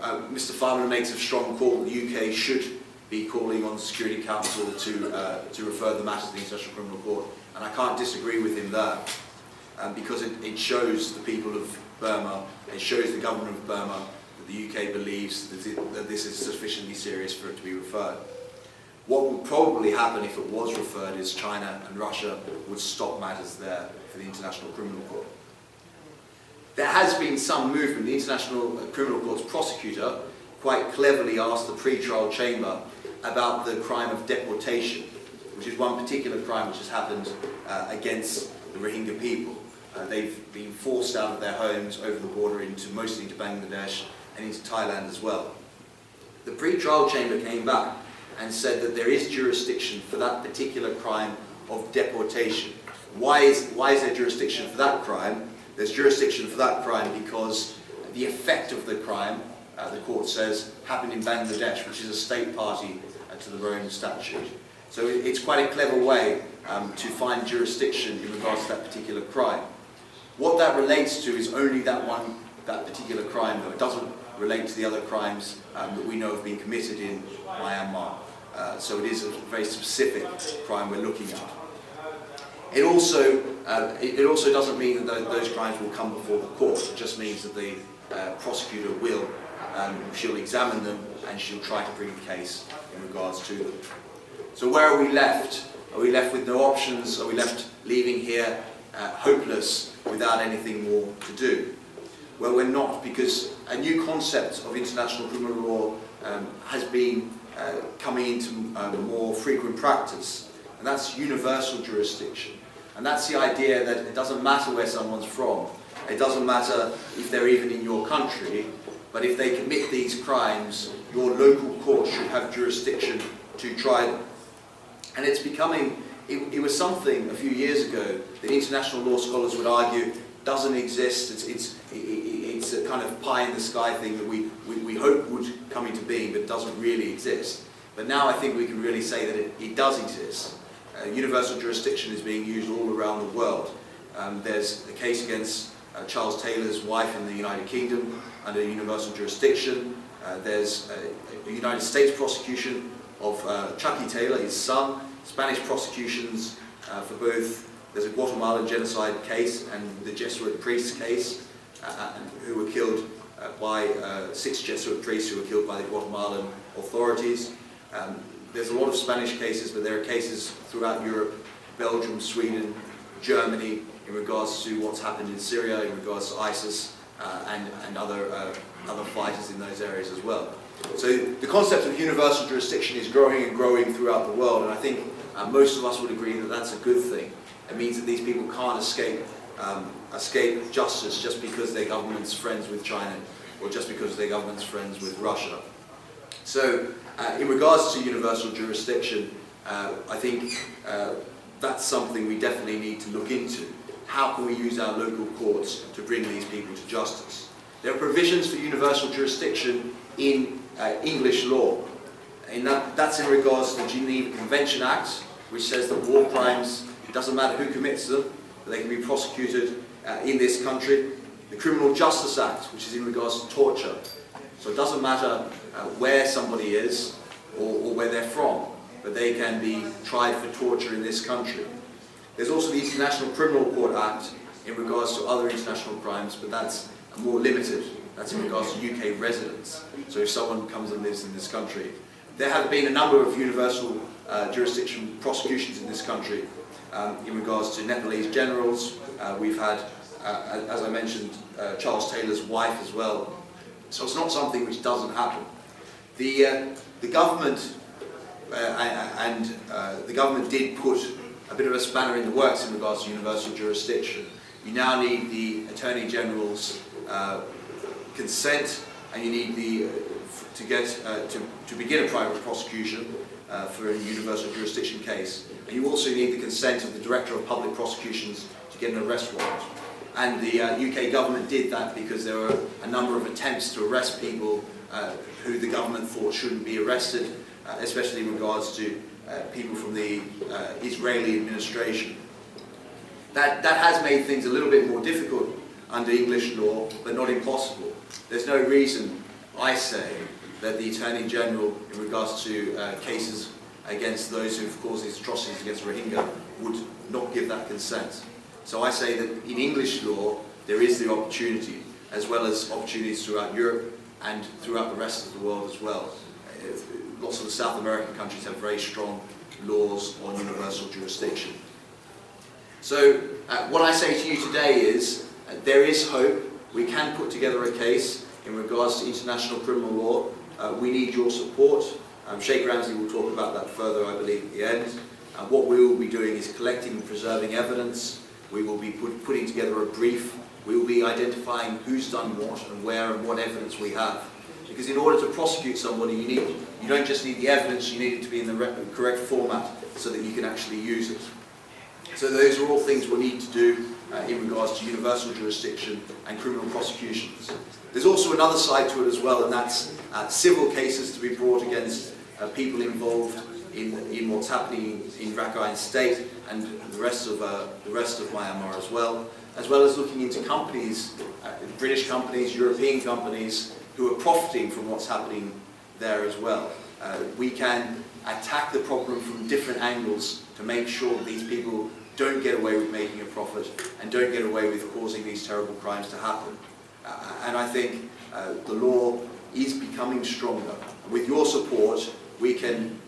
Mr. Farman makes a strong call that the UK should be calling on the Security Council to refer the matter to the International Criminal Court, and I can't disagree with him there, because it shows the people of Burma, it shows the government of Burma that the UK believes that this is sufficiently serious for it to be referred. What would probably happen if it was referred is China and Russia would stop matters there for the International Criminal Court. There has been some movement. The International Criminal Court's prosecutor quite cleverly asked the pre-trial chamber about the crime of deportation, which is one particular crime which has happened against the Rohingya people. They've been forced out of their homes over the border mostly into Bangladesh and into Thailand as well. The pre-trial chamber came back and said that there is jurisdiction for that particular crime of deportation. Why is there jurisdiction for that crime? There's jurisdiction for that crime because the effect of the crime, the court says, happened in Bangladesh, which is a state party to the Rome Statute. So it's quite a clever way to find jurisdiction in regards to that particular crime. What that relates to is only that particular crime, though. It doesn't relate to the other crimes that we know have been committed in Myanmar. So it is a very specific crime we're looking at. It also doesn't mean that those crimes will come before the court. It just means that the prosecutor she'll examine them and she'll try to bring a case in regards to them. So where are we left? Are we left with no options? Are we left leaving here hopeless without anything more to do? Well, we're not, because a new concept of international criminal law has been coming into more frequent practice, and that's universal jurisdiction. And that's the idea that it doesn't matter where someone's from, it doesn't matter if they're even in your country, but if they commit these crimes, your local court should have jurisdiction to try them. And it's becoming, it was something a few years ago that international law scholars would argue doesn't exist. It's a kind of pie in the sky thing that we hope would come into being, but doesn't really exist. But now I think we can really say that it does exist. Universal jurisdiction is being used all around the world. There's a case against Charles Taylor's wife in the United Kingdom under universal jurisdiction. There's a United States prosecution of Chucky Taylor, his son. Spanish prosecutions for both. There's a Guatemalan genocide case and the Jesuit priest case, who were killed by 6 Jesuit priests who were killed by the Guatemalan authorities. There's a lot of Spanish cases, but there are cases throughout Europe, Belgium, Sweden, Germany, in regards to what's happened in Syria, in regards to ISIS and other fighters in those areas as well. So the concept of universal jurisdiction is growing and growing throughout the world, and I think most of us would agree that that's a good thing. It means that these people can't escape justice just because their government's friends with China or just because their government's friends with Russia. So in regards to universal jurisdiction, I think that's something we definitely need to look into. How can we use our local courts to bring these people to justice? There are provisions for universal jurisdiction in English law, and that's in regards to the Geneva Convention Act, which says that war crimes, it doesn't matter who commits them, but they can be prosecuted in this country. The Criminal Justice Act, which is in regards to torture. So it doesn't matter where somebody is or where they're from, but they can be tried for torture in this country. There's also the International Criminal Court Act in regards to other international crimes, but that's more limited. That's in regards to UK residents. So if someone comes and lives in this country. There have been a number of universal jurisdiction prosecutions in this country in regards to Nepalese generals. We've had, as I mentioned, Charles Taylor's wife as well. So it's not something which doesn't happen. The government the government did put a bit of a spanner in the works in regards to universal jurisdiction. You now need the Attorney General's consent, and you need to begin a private prosecution for a universal jurisdiction case. And you also need the consent of the Director of Public Prosecutions to get an arrest warrant. And the UK government did that because there were a number of attempts to arrest people who the government thought shouldn't be arrested, especially in regards to people from the Israeli administration. That has made things a little bit more difficult under English law, but not impossible. There's no reason, I say, that the Attorney General, in regards to cases against those who've caused these atrocities against Rohingya, would not give that consent. So I say that in English law, there is the opportunity, as well as opportunities throughout Europe and throughout the rest of the world as well. Lots of the South American countries have very strong laws on universal jurisdiction. So what I say to you today is there is hope. We can put together a case in regards to international criminal law. We need your support. Sheikh Ramsey will talk about that further, I believe, at the end. What we will be doing is collecting and preserving evidence. We will be putting together a brief. We will be identifying who's done what and where and what evidence we have. Because in order to prosecute somebody, you don't just need the evidence, you need it to be in the correct format so that you can actually use it. So those are all things we'll need to do in regards to universal jurisdiction and criminal prosecutions. There's also another side to it as well, and that's civil cases to be brought against people involved in what's happening in Rakhine State and the rest of Myanmar as well as looking into companies, British companies, European companies, who are profiting from what's happening there as well. We can attack the problem from different angles to make sure that these people don't get away with making a profit and don't get away with causing these terrible crimes to happen. And I think the law is becoming stronger. With your support, we can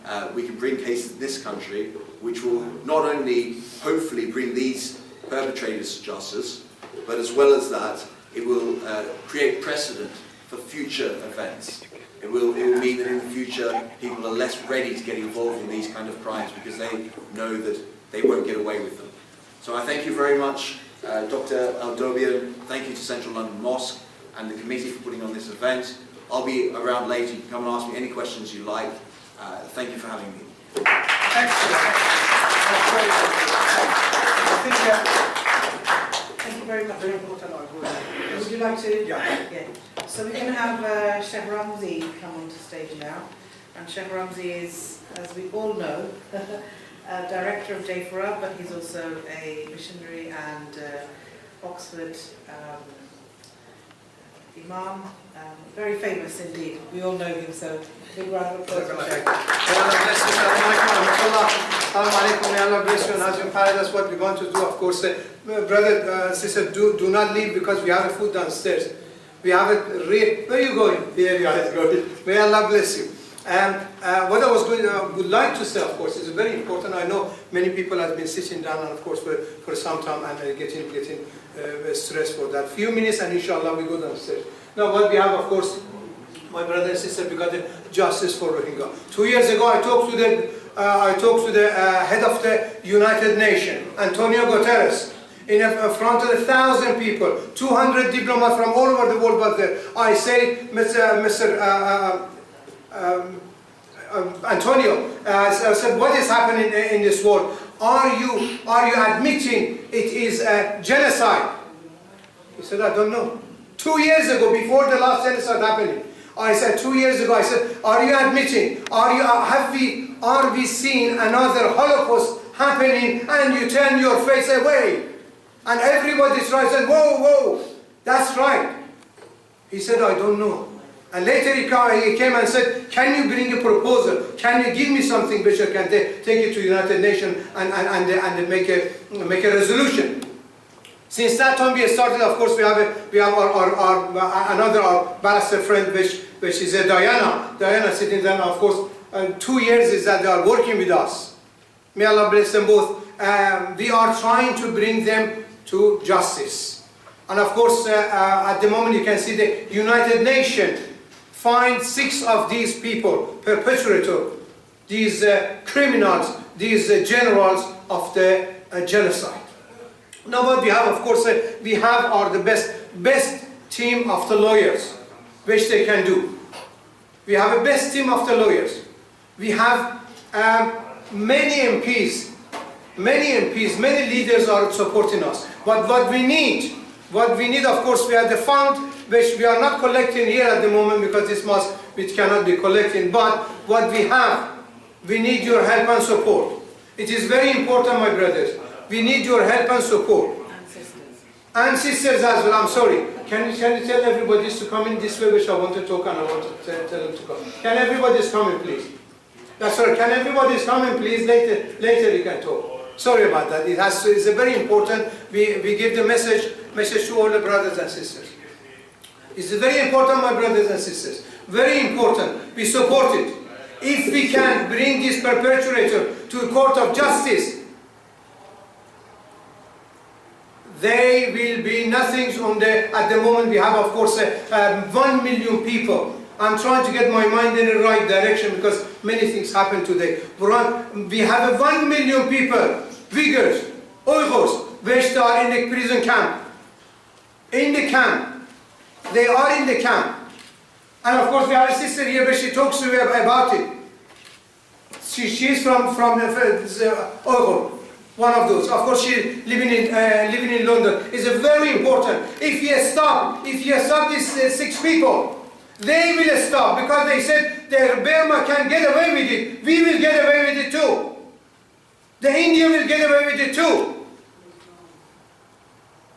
bring cases in this country which will not only hopefully bring these perpetrators to justice, but as well as that, it will create precedent for future events. It will mean that in the future people are less ready to get involved in these kind of crimes because they know that they won't get away with them. So I thank you very much, Dr. Al-Dobian. Thank you to Central London Mosque and the committee for putting on this event. I'll be around later. You can come and ask me any questions you like. Thank you for having me. Excellent. That's very good. Thank you very much. Would you like to? Yeah. So we're going to have Sheikh Ramzi come onto stage now. And Sheikh Ramzi is, as we all know, director of J4A, but he's also a missionary and Oxford Imam. Very famous indeed. We all know him, so big round of applause for Sheikh. May Allah bless you and have you in paradise. What we want to do, of course, brother, sister, do not leave because we have a food downstairs. We have it real. Where are you going? There you are going. May Allah bless you. What I would like to say, of course, is very important. I know many people have been sitting down, and of course, for some time and getting stressed for that. Few minutes, and inshallah, we go downstairs. Now, what we have, of course, my brother and sister, we got the justice for Rohingya. 2 years ago, I talked to the head of the United Nations, Antonio Guterres, in front of 1,000 people, 200 diplomats from all over the world was there. I said, Mr. Antonio, I said, what is happening in this world? Are you admitting it is a genocide? He said, I don't know. 2 years ago, before the last genocide happening, I said 2 years ago, I said, are you admitting? Are we seeing another Holocaust happening? And you turn your face away. And everybody tries and whoa, whoa, that's right. He said, I don't know. And later he came and said, can you bring a proposal? Can you give me something which I can take it to United Nations and make a resolution? Since that time we started, of course, we have our barrister friend, which is Diana. Diana sitting there, of course, 2 years is that they are working with us. May Allah bless them both. We are trying to bring them to justice. And of course, at the moment you can see the United Nations find 6 of these people, perpetrators, these criminals, these generals of the genocide. Now what we have, of course, we have the best team of the lawyers, which they can do. We have a best team of the lawyers. We have many MPs, many leaders are supporting us. But what we need, of course, we have the fund, which we are not collecting here at the moment because this mosque, which cannot be collecting. But what we have, we need your help and support. It is very important, my brothers. We need your help and support. And sisters as well, I'm sorry. Can you tell everybody to come in this way, which I want to talk and I want to tell them to come. Can everybody come in, please? That's right. Can everybody come in, please? Later you can talk. Sorry about that. It's very important. We give the message to all the brothers and sisters. It's very important, my brothers and sisters. Very important. We support it. If we can bring this perpetrator to a court of justice, they will be nothing on at the moment we have, of course, 1 million people. I'm trying to get my mind in the right direction because many things happen today. We have 1 million people, Uyghurs, which are in the prison camp. In the camp. They are in the camp. And of course we have a sister here, but she talks to you about it. She's from Uyghur. One of those. Of course, she living in London. It's very important. If you stop these 6 people, they will stop because they said that Burma can get away with it. We will get away with it too. The India will get away with it too.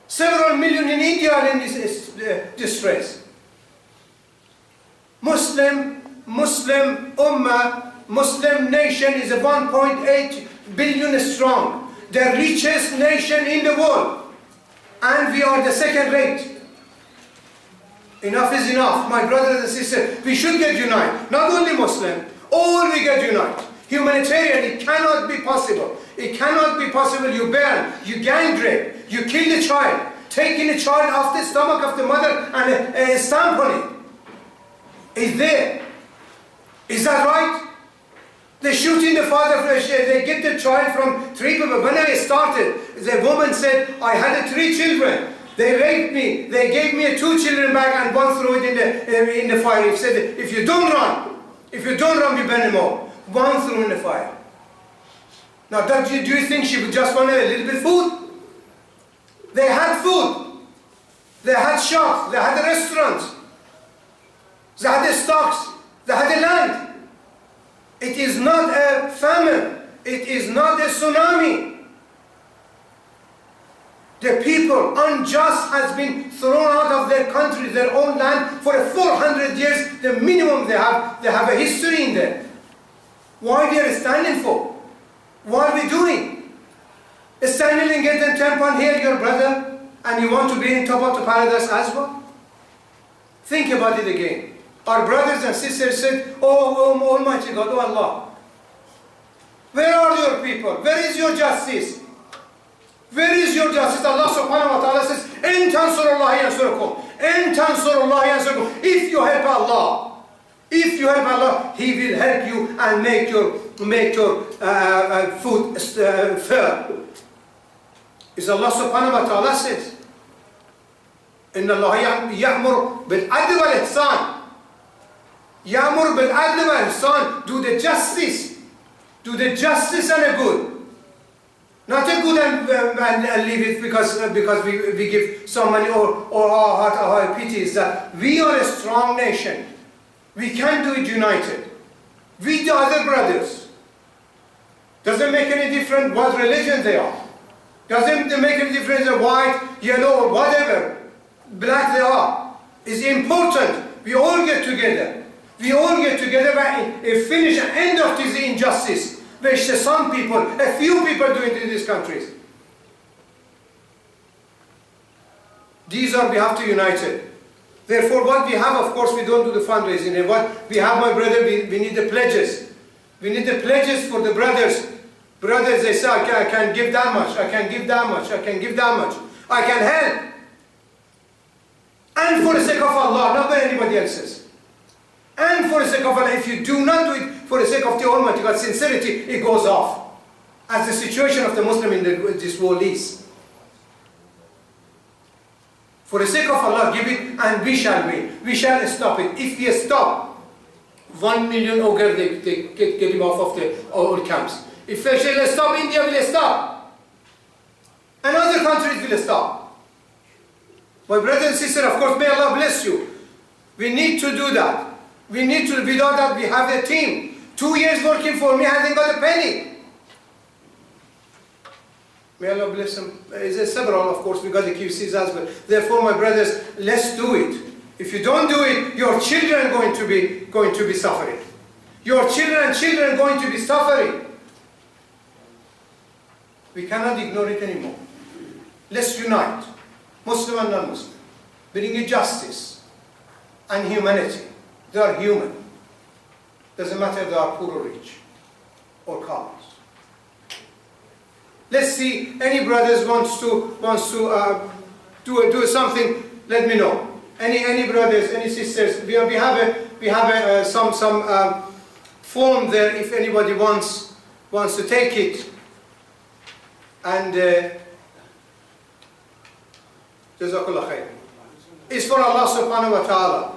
Several million in India are in this distress. Muslim Ummah, Muslim nation is 1.8 billion strong. The richest nation in the world, and we are the second rate. Enough is enough, my brothers and sisters. We should get united. Not only Muslim, all we get united. Humanitarian, it cannot be possible. It cannot be possible. You burn, you gang rape, you kill the child, taking the child off the stomach of the mother and stamp on it. Is there? Is that right? They shooting the father, they get the child from 3 people. When I started, the woman said, I had 3 children. They raped me. They gave me 2 children back and 1 threw it in the fire. He said, if you don't run, we burn them all. 1 threw in the fire. Now, do you think she would just want a little bit of food? They had food. They had shops. They had restaurants. They had the stocks. They had the land. It is not a famine. It is not a tsunami. The people, unjust, has been thrown out of their country, their own land, for 400 years, the minimum they have a history in there. Why we are standing for? What are we doing? Standing and getting 10 pound here, your brother, and you want to be in top of the paradise as well? Think about it again. Our brothers and sisters said, oh Almighty God, oh Allah, where are your people? Where is your justice? Where is your justice? Allah subhanahu wa ta'ala says, إِن تَنْصُرُ اللَّهِ يَنْصُرُكُمْ إِن تَنْصُرُ اللَّهِ يَنْصُرُكُمْ. If you help Allah, He will help you and make your food fair. Is Allah subhanahu wa ta'ala says, إِنَّ اللَّهَ يَأْمُرُ بِالْعَدْلِ وَالْإِحْسَانِ. Ya'mur bil adl wa ihsan. Do the justice and a good. Not a good and leave it because we give some money or our pity is that we are a strong nation. We can do it united. We the other brothers. Doesn't make any difference what religion they are. Doesn't make any difference white, yellow, or whatever black they are. It's important. We all get together. We all get together and finish and end of this injustice, which some people, a few people do it in these countries. These are, we have to unite it. Therefore, what we have, of course, we don't do the fundraising. And what we have, my brother, we need the pledges. We need the pledges for the brothers. Brothers, they say, I can give that much, I can give that much, I can give that much. I can help. And for the sake of Allah, not for anybody else's. And for the sake of Allah, if you do not do it for the sake of the Almighty God, sincerity, it goes off. as the situation of the Muslim in this world is. For the sake of Allah, give it, and we shall stop it. If we stop, 1 million ogre, they get him off of all camps. If we shall stop, India will stop. And other countries will stop. My brother and sister, of course, may Allah bless you. We need to do that. We need to, without that, we have a team. 2 years working for me, hasn't got a penny. May Allah bless them. There's several, of course, we got the QCs as well. Therefore, my brothers, let's do it. If you don't do it, your children are going to be suffering. Your children are going to be suffering. We cannot ignore it anymore. Let's unite, Muslim and non-Muslim, bringing justice and humanity. They are human. Doesn't matter if they are poor or rich or colors. Let's see, any brothers wants to do something, let me know. Any brothers, any sisters, we have some form there if anybody wants to take it. And Jazakallah khair. It's for Allah subhanahu wa ta'ala.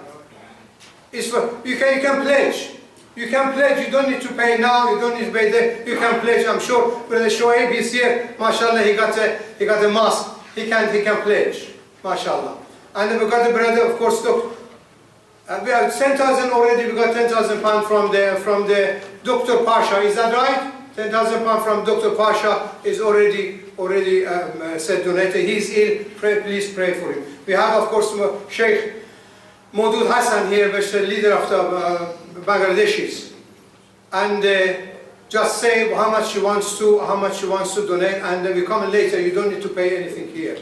It's for, you can pledge. You can pledge, you don't need to pay now, you don't need to pay there, you can pledge. I'm sure Brother Shoaib is here, mashallah, he got a mosque, he can pledge, mashallah. And then we got the brother, of course, look, we have 10,000 already, we got 10,000 pounds from the Dr. Pasha, is that right? 10,000 pounds from Dr. Pasha is already said donated. He's ill, please pray for him. We have, of course, Sheikh Maudud Hassan here, which is the leader of the Bangladeshis, and just say how much she wants to donate, and then we come later. You don't need to pay anything here,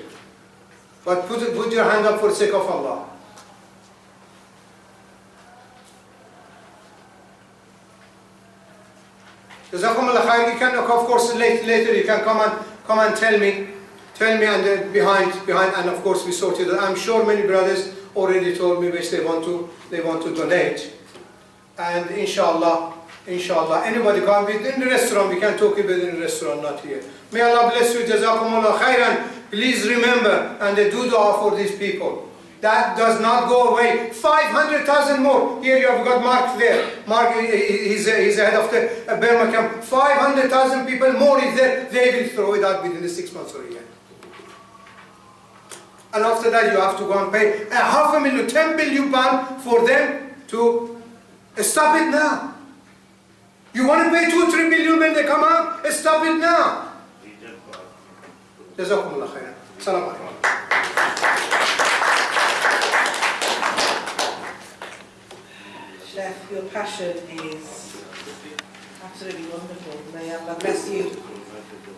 but put your hand up for the sake of Allah. Jazakumullah khair. You can, of course, later you can come and tell me, and then behind, and of course we sorted it. I'm sure many brothers already told me which they want to donate. And inshallah, anybody come within the restaurant, we can talk about in the restaurant, not here. May Allah bless you, Jazakumullah khairan. Please remember, and do dua for these people. That does not go away. 500,000 more. Here you have got Mark there. Mark, he's the head of the Burma camp. 500,000 people more is there. They will throw it out within the 6 months or a year. And after that you have to go and pay £500,000, £10 billion for them to stop it now. You want to pay 2-3 billion when they come out? Stop it now. Jazakumullah khairan. Assalamu alaikum. Chef, your passion is absolutely wonderful. May Allah bless you.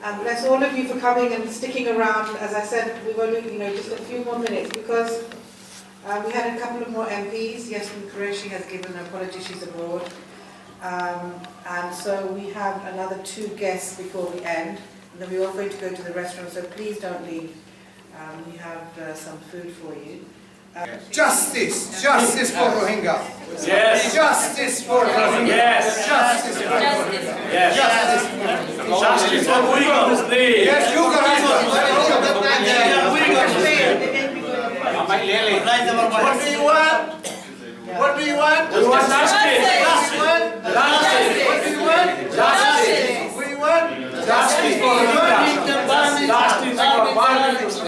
And bless all of you for coming and sticking around. As I said, we've only, just a few more minutes because we had a couple of more MPs. Yasmin Qureshi has given an apology, she's abroad. And so we have another 2 guests before we end. And then we're all going to go to the restaurant, so please don't leave. We have some food for you. Justice for Rohingya. Yes. Justice for Rohingya. Yes. Justice for Rohingya. Yes. Justice for Uyghurs, please. Yes, you guys. What do you want? What do you want? We want justice. Justice. What do you want? Justice. What do you want? Justice for Rohingya. Justice for violence.